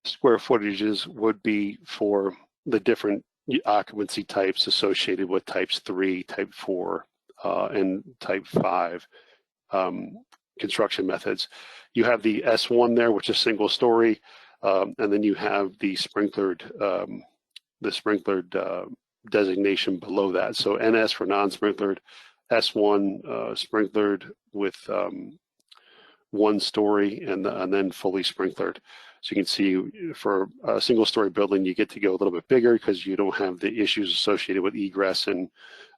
square footages would be for the different occupancy types associated with types 3, type 4, and type 5 construction methods. You have the S1 there, which is single story, and then you have the sprinklered designation below that. So NS for non-sprinklered, S1 sprinklered with 1 story, and then fully sprinklered. So you can see for a single story building, you get to go a little bit bigger because you don't have the issues associated with egress and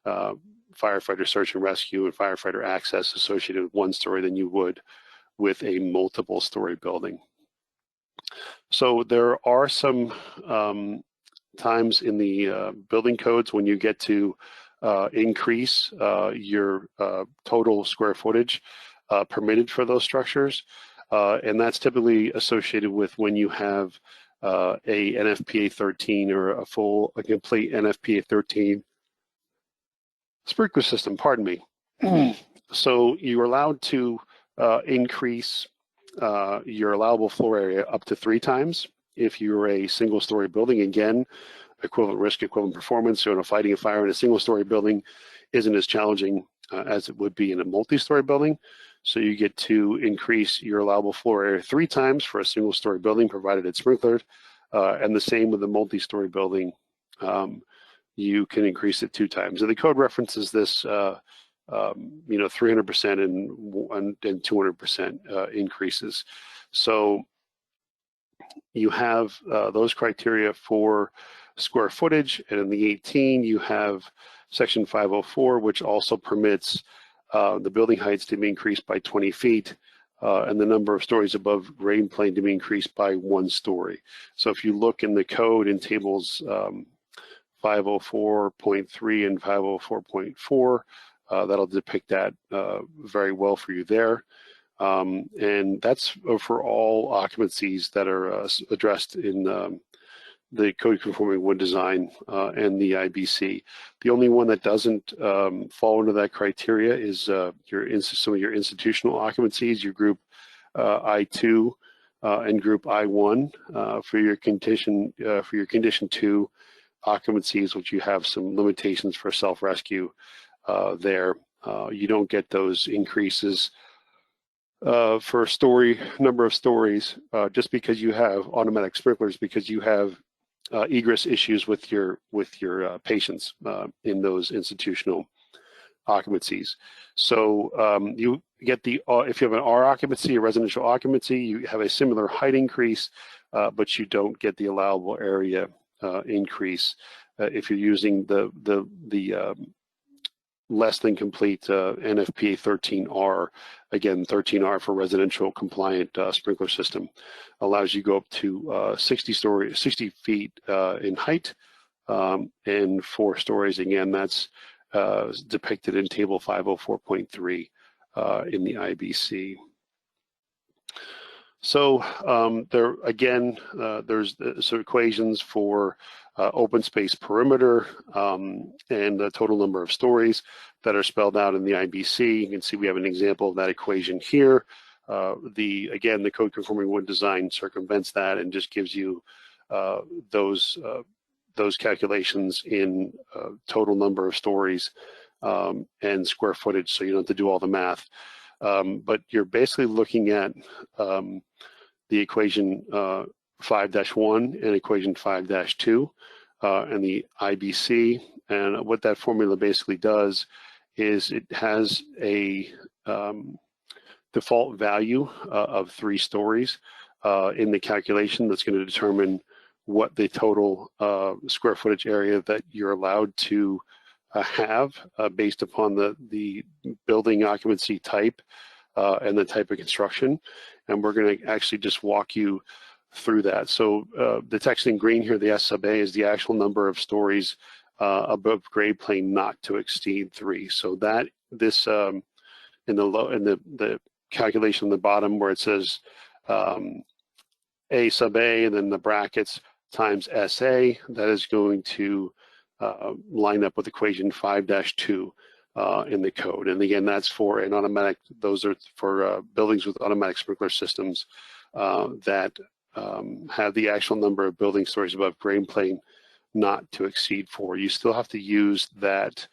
firefighter search and rescue and firefighter access associated with 1 story than you would with a multiple story building. So there are some times in the building codes when you get to increase your total square footage permitted for those structures. And that's typically associated with when you have a NFPA 13 or a complete NFPA 13 sprinkler system, pardon me. So you're allowed to increase your allowable floor area up to 3 times if you're a single story building. Again, equivalent risk, equivalent performance. So fighting a fire in a single story building isn't as challenging as it would be in a multi-story building. So you get to increase your allowable floor area 3 times for a single story building, provided it's sprinklered. And the same with a multi-story building. You can increase it 2 times. And the code references this 300% and 200% increases. So you have those criteria for square footage, and in the 18 you have section 504, which also permits the building heights to be increased by 20 feet and the number of stories above grade plane to be increased by 1 story. So if you look in the code in tables 504.3 and 504.4, that'll depict that very well for you there. And that's for all occupancies that are addressed in the code conforming wood design and the IBC. The only one that doesn't fall into that criteria is some of your institutional occupancies, your group I2 and group I1 for your condition 2 occupancies, which you have some limitations for self-rescue there. You don't get those increases for number of stories just because you have automatic sprinklers, because you have egress issues with your patients in those institutional occupancies. So you get the, if you have an R occupancy, a residential occupancy, you have a similar height increase, but you don't get the allowable area increase if you're using the less than complete NFPA 13R. Again, 13R for residential compliant sprinkler system allows you to go up to 60 feet in height and 4 stories. Again, that's depicted in table 504.3 in the IBC. So there again, there's some equations for open space perimeter and the total number of stories that are spelled out in the IBC. You can see we have an example of that equation here. Again, the code conforming wood design circumvents that and just gives you those calculations in total number of stories and square footage, so you don't have to do all the math. But you're basically looking at the equation 5-1 and equation 5-2 and the IBC. And what that formula basically does is it has a default value of 3 stories in the calculation that's going to determine what the total square footage area that you're allowed to have based upon the building occupancy type and the type of construction. And we're going to actually just walk you through that. So the text in green here, the S sub A, is the actual number of stories above grade plane not to exceed 3. So that this in the calculation on the bottom where it says A sub A and then the brackets times SA, that is going to line up with equation 5-2 in the code. And again, that's for an automatic, those are for buildings with automatic sprinkler systems that have the actual number of building stories above grade plane not to exceed 4. You still have to use that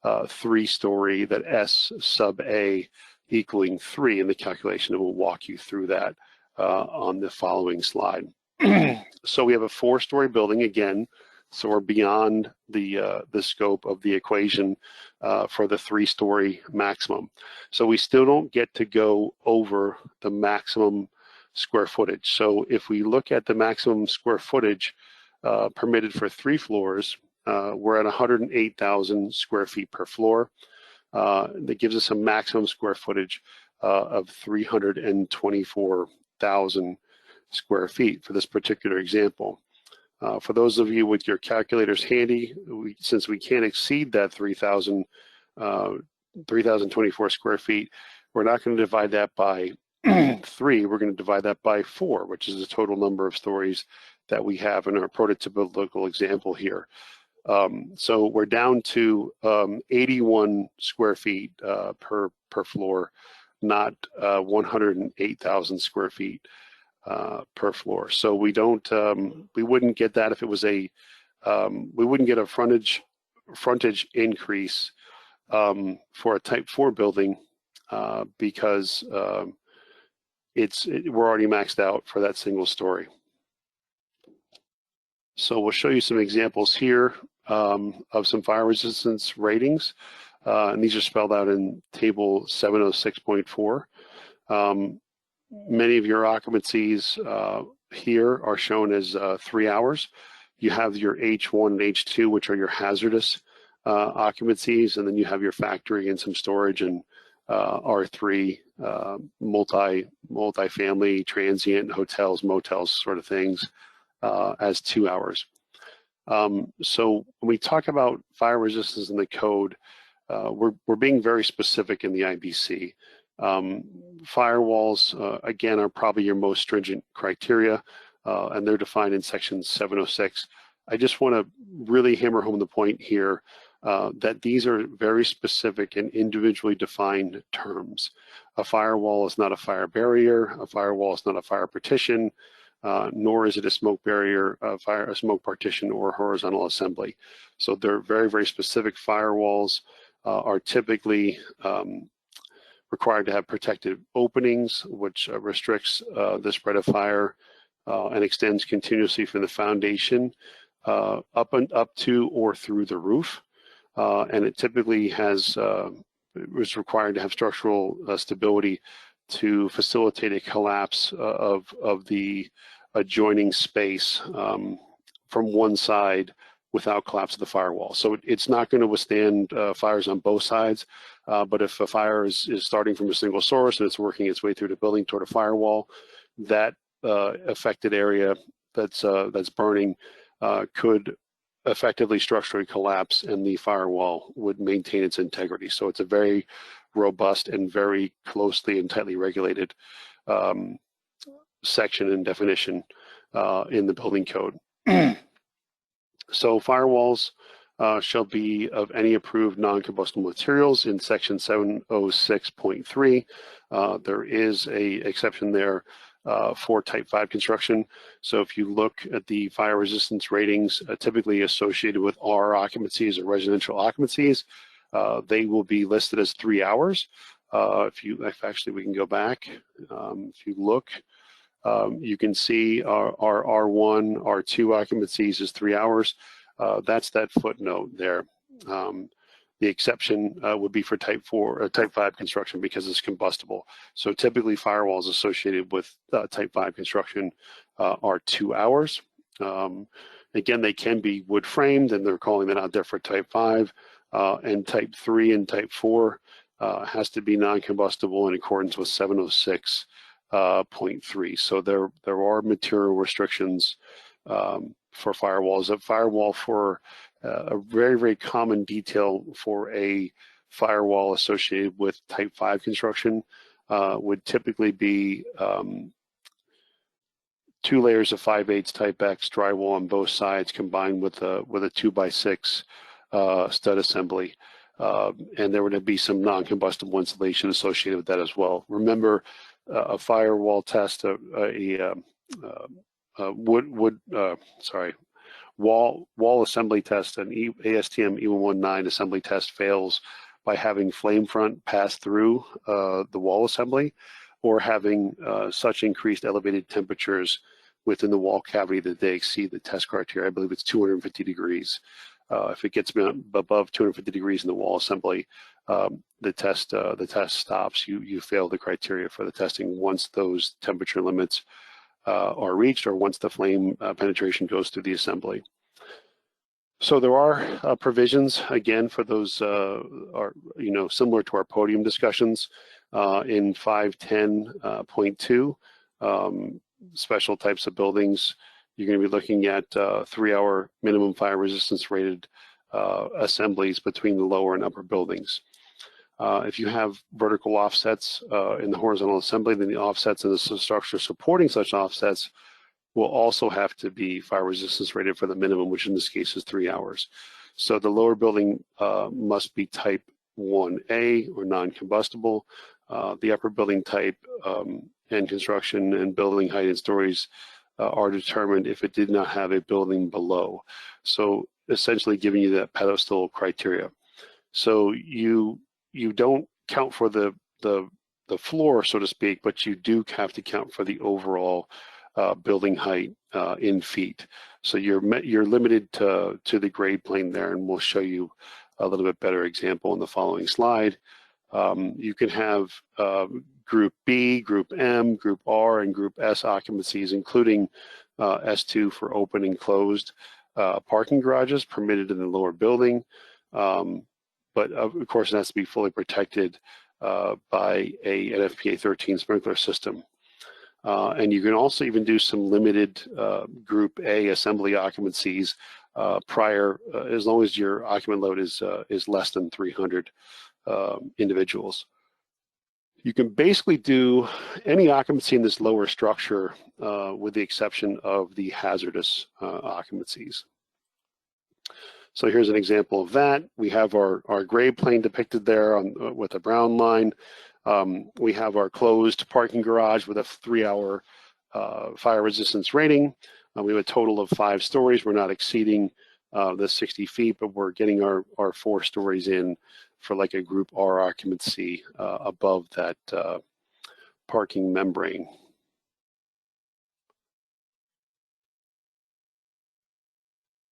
3-story, that S sub A equaling 3 in the calculation, and we'll walk you through that on the following slide. So we have a 4-story building again, so we're beyond the scope of the equation for the 3-story maximum. So we still don't get to go over the maximum square footage. So if we look at the maximum square footage permitted for 3 floors, we're at 108,000 square feet per floor. That gives us a maximum square footage of 324,000 square feet for this particular example. For those of you with your calculators handy, since we can't exceed that 3,024 square feet, we're not going to divide that by 3. We're going to divide that by 4, which is the total number of stories that we have in our prototypical example here. So we're down to 81 square feet per floor, not 108,000 square feet per floor. So we don't, we wouldn't get that if it was a, we wouldn't get a frontage increase for a type 4 building because we're already maxed out for that single story. So we'll show you some examples here of some fire resistance ratings, and these are spelled out in table 706.4. Many of your occupancies here are shown as 3 hours. You have your H1 and H2, which are your hazardous occupancies, and then you have your factory and some storage and R3 multi-family, transient, hotels, motels, sort of things as 2 hours. So when we talk about fire resistance in the code, we're being very specific in the IBC. Firewalls, again, are probably your most stringent criteria, and they're defined in section 706. I just want to really hammer home the point here that these are very specific and individually defined terms. A firewall is not a fire barrier, a firewall is not a fire partition, nor is it a smoke barrier, a smoke partition, or horizontal assembly. So they're very, very specific. Firewalls are typically required to have protected openings, which restricts the spread of fire and extends continuously from the foundation up to or through the roof. and it typically was required to have structural stability to facilitate a collapse of the adjoining space from one side without collapse of the firewall. So it's not going to withstand fires on both sides, but if a fire is starting from a single source and it's working its way through the building toward a firewall, that affected area that's burning could effectively structurally collapse, and the firewall would maintain its integrity. So it's a very robust and very closely and tightly regulated section and definition in the building code. So firewalls shall be of any approved non-combustible materials in section 706.3. There is a exception there for type 5 construction. So if you look at the fire resistance ratings typically associated with R occupancies or residential occupancies, they will be listed as 3 hours. If actually we can go back, if you look, you can see our R1, R2 occupancies is 3 hours. That's that footnote there. The exception would be for type 5 construction because it's combustible. So typically firewalls associated with type 5 construction are 2 hours. Again, they can be wood framed, and they're calling that out there for type 5. And type 3 and type 4 has to be non-combustible in accordance with 706.3. So there are material restrictions for firewalls. A firewall for a very, very common detail for a firewall associated with type 5 construction would typically be 2 layers of 5/8 type X drywall on both sides combined with a 2x6 stud assembly. And there would be some non-combustible insulation associated with that as well. Remember, a firewall test, wall assembly test, an ASTM E119 assembly test fails by having flame front pass through the wall assembly, or having such increased elevated temperatures within the wall cavity that they exceed the test criteria. I believe it's 250 degrees. If it gets above 250 degrees in the wall assembly, the test stops. You fail the criteria for the testing once those temperature limits are reached, or once the flame penetration goes through the assembly. So there are provisions, again, for those similar to our podium discussions in 510.2. Special types of buildings, you're going to be looking at 3-hour minimum fire resistance rated assemblies between the lower and upper buildings. If you have vertical offsets in the horizontal assembly, then the offsets in the structure supporting such offsets will also have to be fire resistance rated for the minimum, which in this case is 3 hours. So the lower building must be type 1A or non-combustible. The upper building type and construction and building height and stories are determined if it did not have a building below. So essentially giving you that pedestal criteria. So you don't count for the floor, so to speak, but you do have to count for the overall building height in feet. So you're limited to the grade plane there, and we'll show you a little bit better example in the following slide. You can have Group B, Group M, Group R, and Group S occupancies, including S2 for open and closed parking garages permitted in the lower building. But of course, it has to be fully protected by an NFPA 13 sprinkler system. And you can also even do some limited Group A assembly occupancies prior, as long as your occupant load is less than 300 individuals. You can basically do any occupancy in this lower structure with the exception of the hazardous occupancies. So here's an example of that. We have our grade plane depicted there with a brown line. We have our closed parking garage with a 3-hour fire resistance rating. We have a total of 5 stories. We're not exceeding the 60 feet, but we're getting our 4 stories in for like a Group R occupancy above that parking membrane.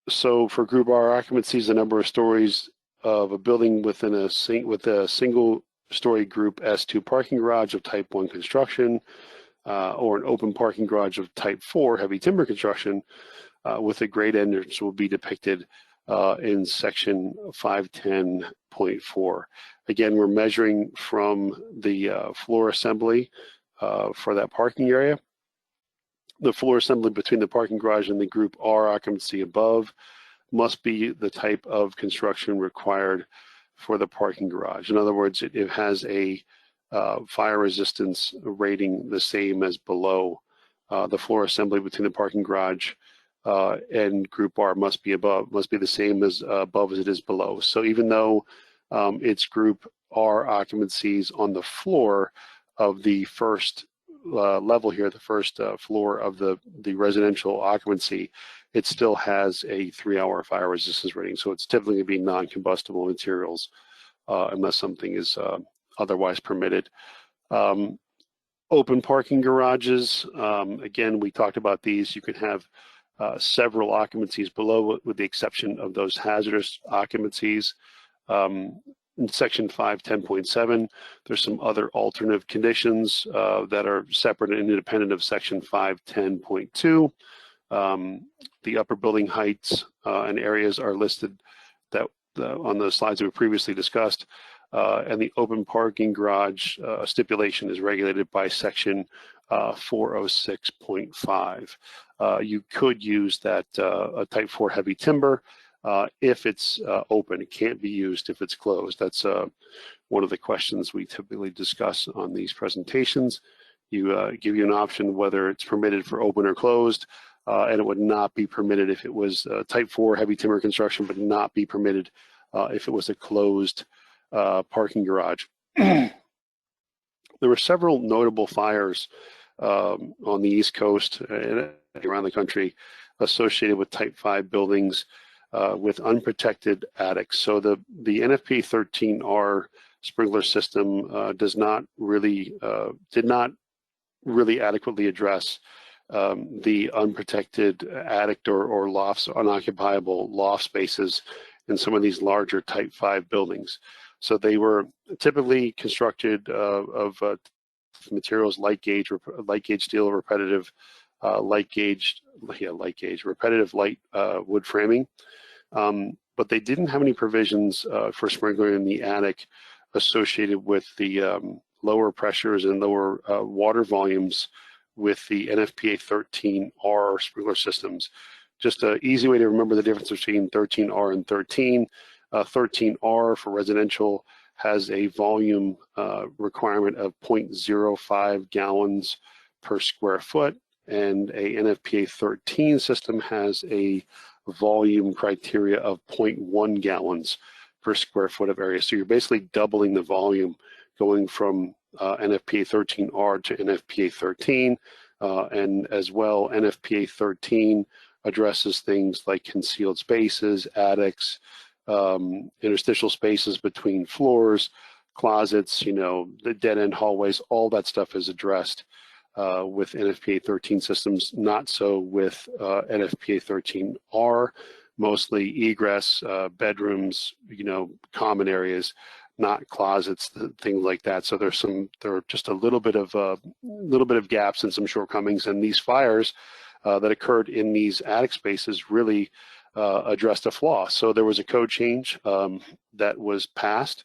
So for Group R occupancies, the number of stories of a building with a single-story group S2 parking garage of type 1 construction, or an open parking garage of type 4 heavy timber construction, with a grade entrance will be depicted in section 510.4. Again, we're measuring from the floor assembly for that parking area. The floor assembly between the parking garage and the group R occupancy above must be the type of construction required for the parking garage. In other words, it has a fire resistance rating the same as below. The floor assembly between the parking garage and group R must be the same as above as it is below. So even though it's group R occupancies on the floor of the first level here, the first floor of the residential occupancy, it still has a 3-hour fire resistance rating. So it's typically going to be non-combustible materials unless something is otherwise permitted. Open parking garages, again, we talked about these. You can have several occupancies below, with the exception of those hazardous occupancies. In section 510.7, there's some other alternative conditions that are separate and independent of section 510.2. The upper building heights and areas are listed on the slides that we previously discussed, and the open parking garage stipulation is regulated by section 406.5. You could use that a type 4 heavy timber if it's open. It can't be used if it's closed. That's one of the questions we typically discuss on these presentations. Give you an option whether it's permitted for open or closed, and it would not be permitted if it was type 4 heavy timber construction, but not be permitted if it was a closed parking garage. There were several notable fires on the East Coast and around the country associated with type 5 buildings with unprotected attics. So the NFPA 13R sprinkler system did not really adequately address the unprotected attic or lofts, unoccupiable loft spaces in some of these larger type 5 buildings. So they were typically constructed of materials light gauge steel, repetitive repetitive light wood framing, but they didn't have any provisions for sprinkler in the attic associated with the lower pressures and lower water volumes with the NFPA 13R sprinkler systems. Just an easy way to remember the difference between 13R and 13. 13R for residential has a volume requirement of 0.05 gallons per square foot, and a NFPA 13 system has a volume criteria of 0.1 gallons per square foot of area. So you're basically doubling the volume going from NFPA 13R to NFPA 13, and as well NFPA 13 addresses things like concealed spaces, attics, interstitial spaces between floors, closets, the dead-end hallways. All that stuff is addressed with NFPA 13 systems, not so with NFPA 13R, mostly egress, bedrooms, common areas, not closets, things like that. So there are just a little bit of gaps and some shortcomings, and these fires that occurred in these attic spaces really addressed a flaw. So there was a code change that was passed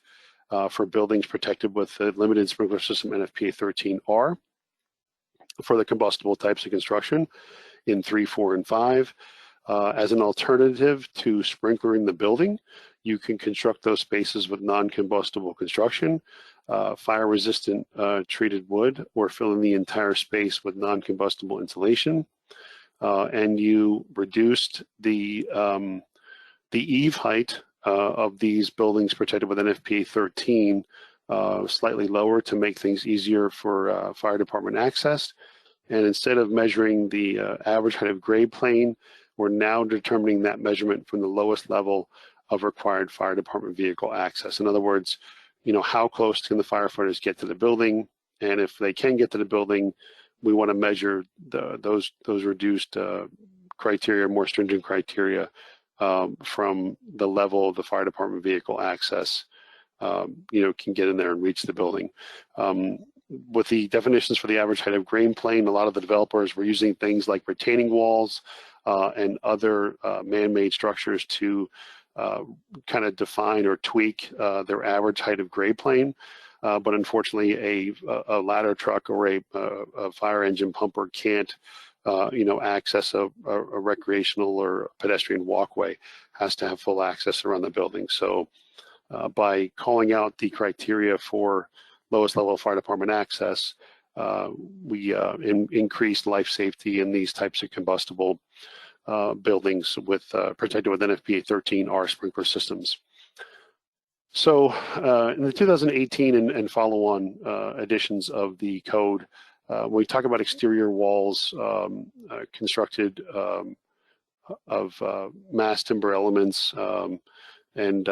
for buildings protected with the limited sprinkler system NFPA 13R for the combustible types of construction in 3, 4, and 5. As an alternative to sprinklering the building, you can construct those spaces with non-combustible construction, fire-resistant treated wood, or fill in the entire space with non-combustible insulation. And you reduced the eave height of these buildings protected with NFPA 13 slightly lower to make things easier for fire department access. And instead of measuring the average height of grade plane, we're now determining that measurement from the lowest level of required fire department vehicle access. In other words, how close can the firefighters get to the building? And if they can get to the building, we want to measure those reduced criteria, more stringent criteria from the level of the fire department vehicle access, can get in there and reach the building. With the definitions for the average height of grade plane, a lot of the developers were using things like retaining walls and other man-made structures to kind of define or tweak their average height of grade plane. But unfortunately, a ladder truck or a fire engine pumper can't, access a recreational or pedestrian walkway. Has to have full access around the building. So by calling out the criteria for lowest level of fire department access, we increased life safety in these types of combustible buildings protected with NFPA 13R sprinkler systems. So in the 2018 and follow-on editions of the code, when we talk about exterior walls constructed of mass timber elements and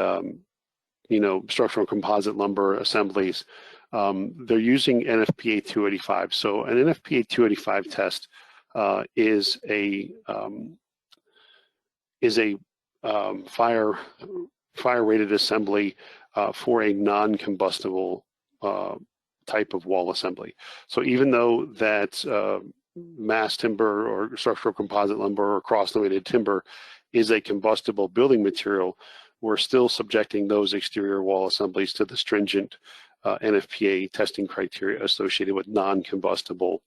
structural composite lumber assemblies, they're using NFPA 285. So an NFPA 285 test is a fire rated assembly for a non-combustible type of wall assembly. So even though that mass timber or structural composite lumber or cross-laminated timber is a combustible building material, we're still subjecting those exterior wall assemblies to the stringent NFPA testing criteria associated with non-combustible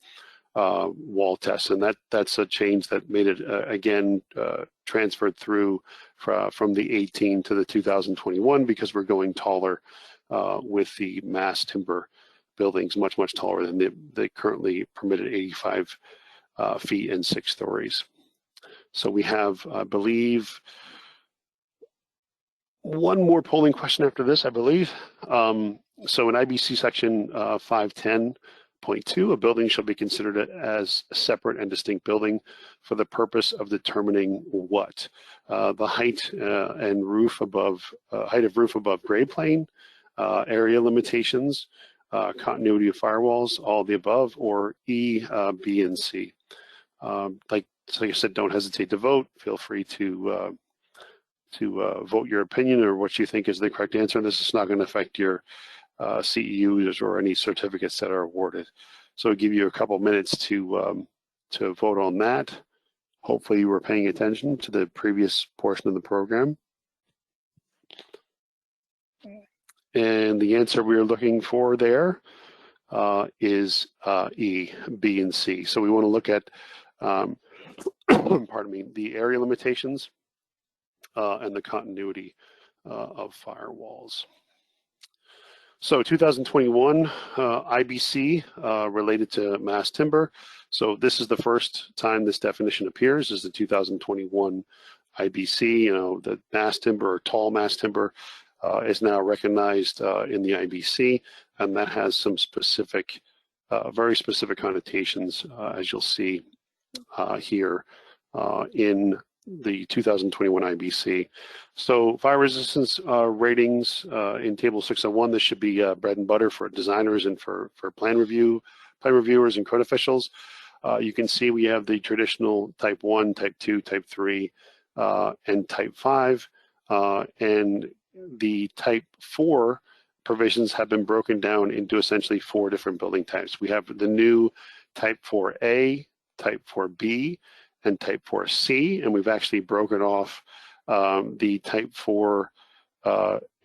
wall tests. And that's a change that made it, again, transferred through from the 18 to the 2021 because we're going taller with the mass timber buildings, much taller than the currently permitted 85 feet and 6 stories. So we have, I believe, one more polling question after this, I believe. So in IBC section 510.2, a building shall be considered as a separate and distinct building for the purpose of determining what? The height and roof above, height of roof above grade plane, area limitations, continuity of firewalls, all of the above, or E, B, and C. Like I said, don't hesitate to vote. Feel free to vote your opinion or what you think is the correct answer. This is not going to affect your CEUs or any certificates that are awarded. So I'll give you a couple minutes to vote on that. Hopefully you were paying attention to the previous portion of the program. And the answer we are looking for there is E, B, and C. So we want to look at, pardon me, the area limitations and the continuity of firewalls. So 2021 IBC related to mass timber. So this is the first time this definition appears, is the 2021 IBC. The mass timber or tall mass timber is now recognized in the IBC, and that has some specific, very specific connotations, as you'll see here in the 2021 IBC. So fire resistance ratings in table 601, this should be bread and butter for designers and for plan reviewers and code officials. You can see we have the traditional type 1, type 2, type 3, and type 5. And the type 4 provisions have been broken down into essentially 4 different building types. We have the new type 4A, type 4B, and type 4C, and we've actually broken off the type 4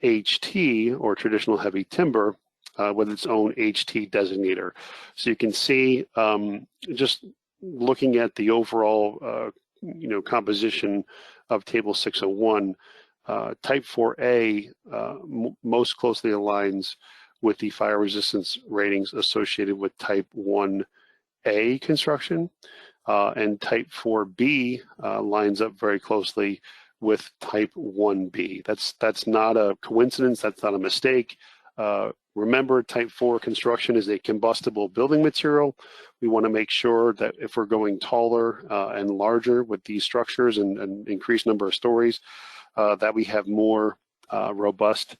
HT, or traditional heavy timber, with its own HT designator. So you can see, just looking at the overall composition of table 601, type 4A most closely aligns with the fire resistance ratings associated with type 1A construction. And type 4B lines up very closely with type 1B. That's not a coincidence, that's not a mistake. Remember, type 4 construction is a combustible building material. We want to make sure that if we're going taller and larger with these structures and increased number of stories, that we have more robust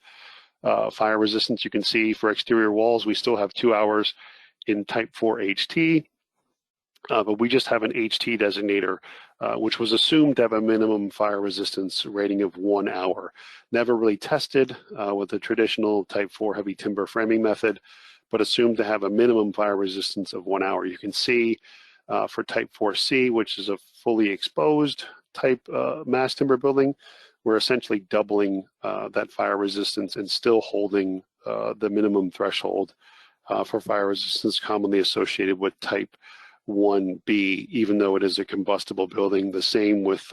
fire resistance. You can see for exterior walls, we still have 2 hours in type 4 HT. but we just have an HT designator, which was assumed to have a minimum fire resistance rating of 1 hour. Never really tested with the traditional type 4 heavy timber framing method, but assumed to have a minimum fire resistance of 1 hour. You can see for type 4C, which is a fully exposed type mass timber building, we're essentially doubling that fire resistance and still holding the minimum threshold for fire resistance commonly associated with type 1B, even though it is a combustible building. The same with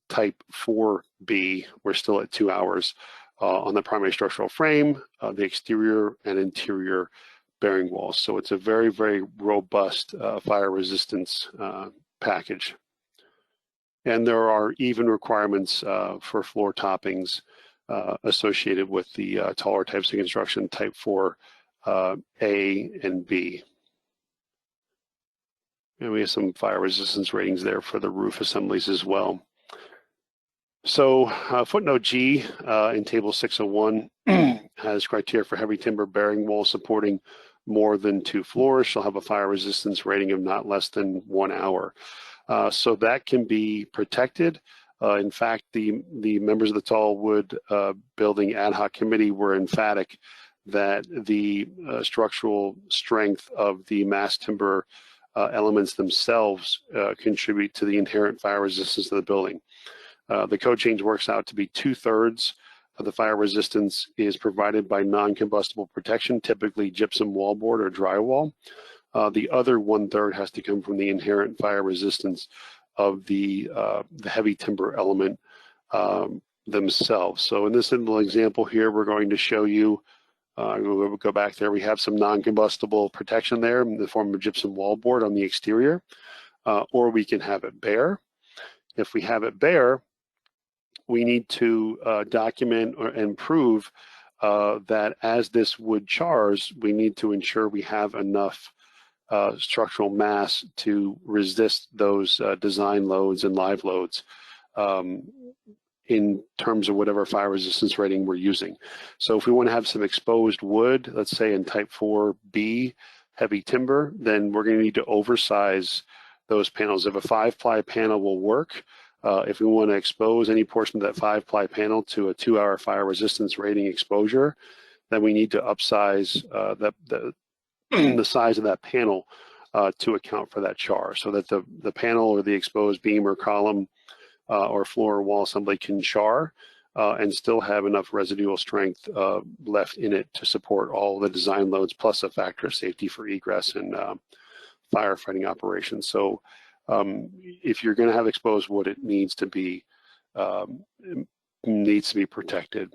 type 4B, we're still at 2 hours on the primary structural frame, the exterior and interior bearing walls. So it's a very, very robust fire resistance package. And there are even requirements for floor toppings associated with the taller types of construction, type 4A and B. And we have some fire resistance ratings there for the roof assemblies as well. So footnote G in table 601 has criteria for heavy timber bearing walls supporting more than 2 floors shall have a fire resistance rating of not less than 1 hour. So that can be protected. In fact, the members of the Tall Wood Building Ad Hoc Committee were emphatic that the structural strength of the mass timber elements themselves contribute to the inherent fire resistance of the building. The code change works out to be 2/3 of the fire resistance is provided by non-combustible protection, typically gypsum wallboard or drywall. The other 1/3 has to come from the inherent fire resistance of the heavy timber element themselves. So in this little example here, we're going to show you, we'll go back there, we have some non-combustible protection there in the form of gypsum wallboard on the exterior, or we can have it bare. If we have it bare, we need to document and prove that as this wood chars, we need to ensure we have enough structural mass to resist those design loads and live loads in terms of whatever fire resistance rating we're using. So if we want to have some exposed wood, let's say in type 4B heavy timber, then we're going to need to oversize those panels. If a 5-ply panel will work, if we want to expose any portion of that 5-ply panel to a 2-hour fire resistance rating exposure, then we need to upsize the size of that panel to account for that char, so that the panel or the exposed beam or column or floor or wall assembly can char and still have enough residual strength left in it to support all the design loads, plus a factor of safety for egress and firefighting operations. So if you're going to have exposed wood, it needs to be protected.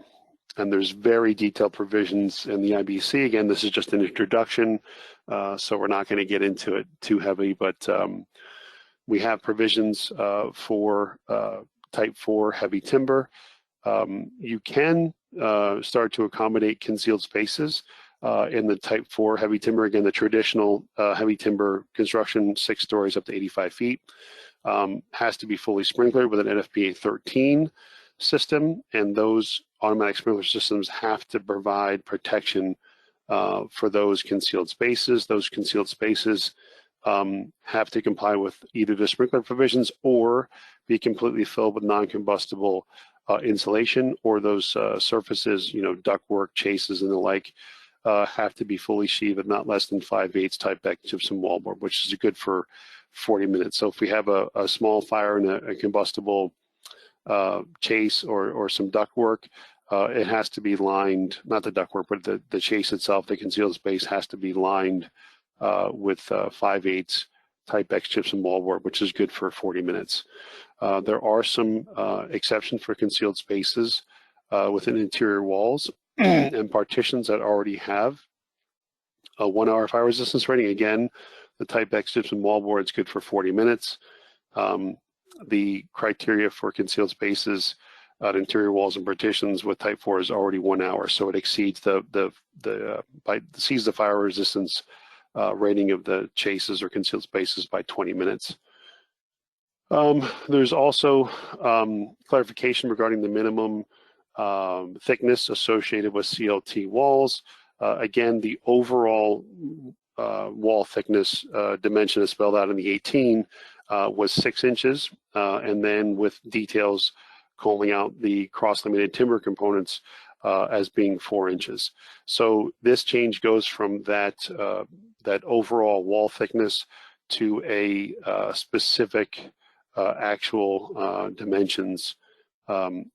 And there's very detailed provisions in the IBC. Again, this is just an introduction, so we're not going to get into it too heavy, but we have provisions for type 4 heavy timber. You can start to accommodate concealed spaces in the type 4 heavy timber. Again, the traditional heavy timber construction, 6 stories up to 85 feet, has to be fully sprinklered with an NFPA 13 system, and those automatic sprinkler systems have to provide protection for those concealed spaces. Those concealed spaces have to comply with either the sprinkler provisions or be completely filled with non-combustible insulation, or those surfaces, ductwork, chases, and the like, have to be fully sheathed with not less than 5/8 type Beck gypsum wallboard, which is good for 40 minutes. So if we have a small fire in a combustible chase or some ductwork, it has to be lined, not the ductwork, but the chase itself, the concealed space has to be lined with 5/8 type X gypsum wallboard, which is good for 40 minutes. There are some exceptions for concealed spaces within interior walls and partitions that already have a 1-hour fire resistance rating. Again, the type X gypsum wallboard is good for 40 minutes. The criteria for concealed spaces at interior walls and partitions with type 4 is already 1 hour, so it exceeds sees the fire resistance rating of the chases or concealed spaces by 20 minutes. There's also clarification regarding the minimum thickness associated with CLT walls. Again, the overall wall thickness dimension is spelled out in the 18 was 6 inches, and then with details calling out the cross-laminated timber components as being 4 inches. So this change goes from that overall wall thickness to a specific actual dimensions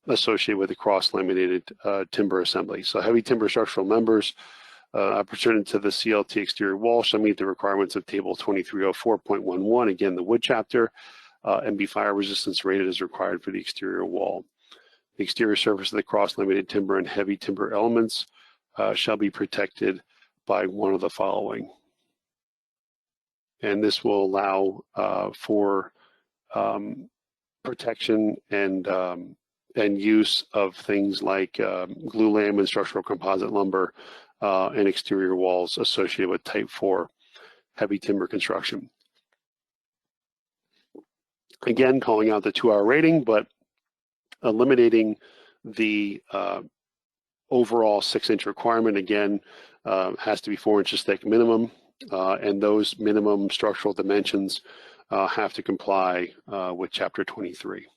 associated with the cross-laminated timber assembly. So heavy timber structural members pertinent to the CLT exterior wall shall meet the requirements of Table 2304.11, again, the wood chapter, and be fire resistance rated as required for the exterior wall. The exterior surface of the cross-laminated timber and heavy timber elements shall be protected by one of the following. And this will allow for protection and use of things like glulam and structural composite lumber and exterior walls associated with Type 4 heavy timber construction. Again, calling out the 2-hour rating, but eliminating the overall 6-inch requirement. Again, has to be 4 inches thick minimum, and those minimum structural dimensions have to comply with Chapter 23.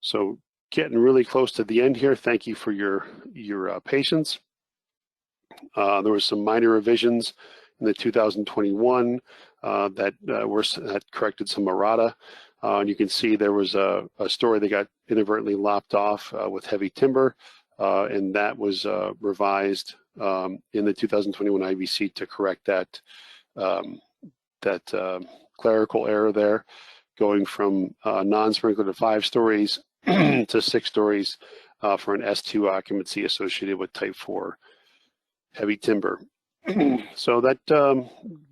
So getting really close to the end here. Thank you for your patience. There were some minor revisions in the 2021 that corrected some errata. And you can see there was a story that got inadvertently lopped off with heavy timber, and that was revised in the 2021 IBC to correct that clerical error there, going from non-sprinkler to 5 stories to 6 stories for an S2 occupancy associated with Type 4 heavy timber. So that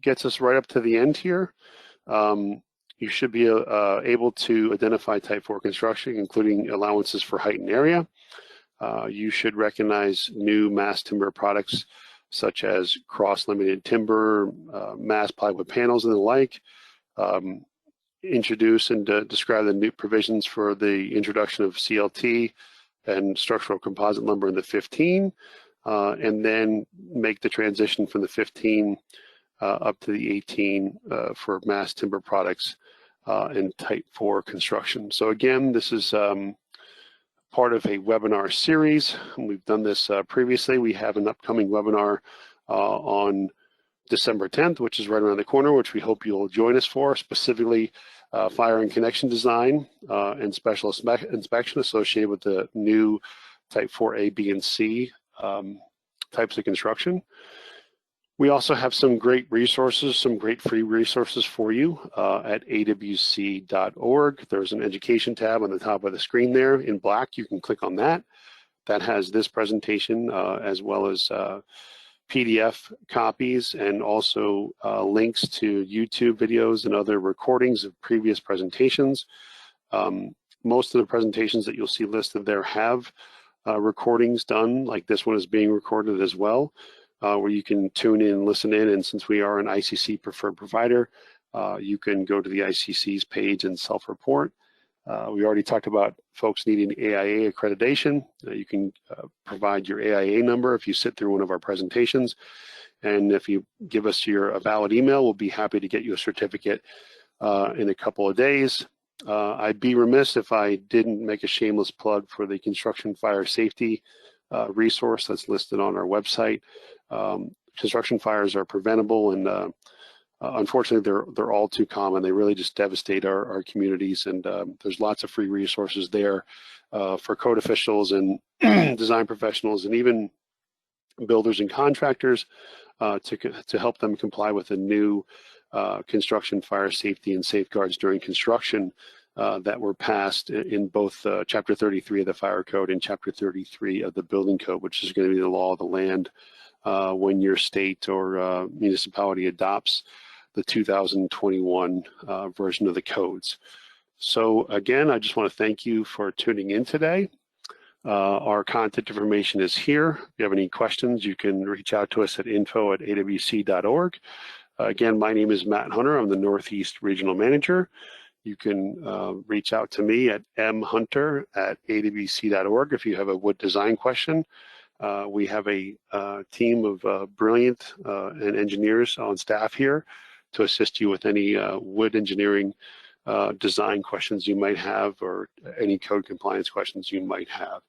gets us right up to the end here. You should be able to identify Type 4 construction, including allowances for height and area. You should recognize new mass timber products such as cross-laminated timber, mass plywood panels, and the like. Introduce and describe the new provisions for the introduction of CLT and structural composite lumber in the 15, and then make the transition from the 15 up to the 18 for mass timber products and Type 4 construction. So again, this is part of a webinar series. We've done this previously. We have an upcoming webinar on December 10th, which is right around the corner, which we hope you'll join us for, specifically fire and connection design and special inspection associated with the new Type 4 A, B, and C types of construction. We also have some great resources, some great free resources for you at awc.org. There's an education tab on the top of the screen there in black. You can click on that. That has this presentation as well as PDF copies and also links to YouTube videos and other recordings of previous presentations. Most of the presentations that you'll see listed there have recordings done, like this one is being recorded as well, where you can tune in and listen in. And since we are an ICC preferred provider, you can go to the ICC's page and self-report. We already talked about folks needing AIA accreditation. You can provide your AIA number if you sit through one of our presentations. And if you give us a valid email, we'll be happy to get you a certificate in a couple of days. I'd be remiss if I didn't make a shameless plug for the construction fire safety resource that's listed on our website. Construction fires are preventable, and unfortunately they're all too common. They really just devastate our communities, and there's lots of free resources there for code officials and design professionals and even builders and contractors to help them comply with the new construction fire safety and safeguards during construction that were passed in both Chapter 33 of the Fire Code and Chapter 33 of the Building Code, which is going to be the law of the land when your state or municipality adopts the 2021 version of the codes. So again, I just want to thank you for tuning in today. Our contact information is here. If you have any questions, you can reach out to us at info@awc.org. Again, my name is Matt Hunter. I'm the Northeast Regional Manager. You can reach out to me at mhunter@awc.org if you have a wood design question. We have a team of brilliant and engineers on staff here to assist you with any wood engineering design questions you might have, or any code compliance questions you might have.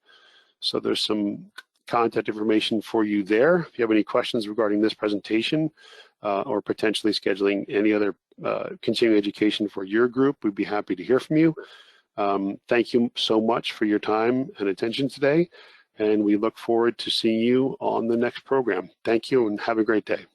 So there's some contact information for you there. If you have any questions regarding this presentation or potentially scheduling any other continuing education for your group, we'd be happy to hear from you. Thank you so much for your time and attention today, and we look forward to seeing you on the next program. Thank you and have a great day.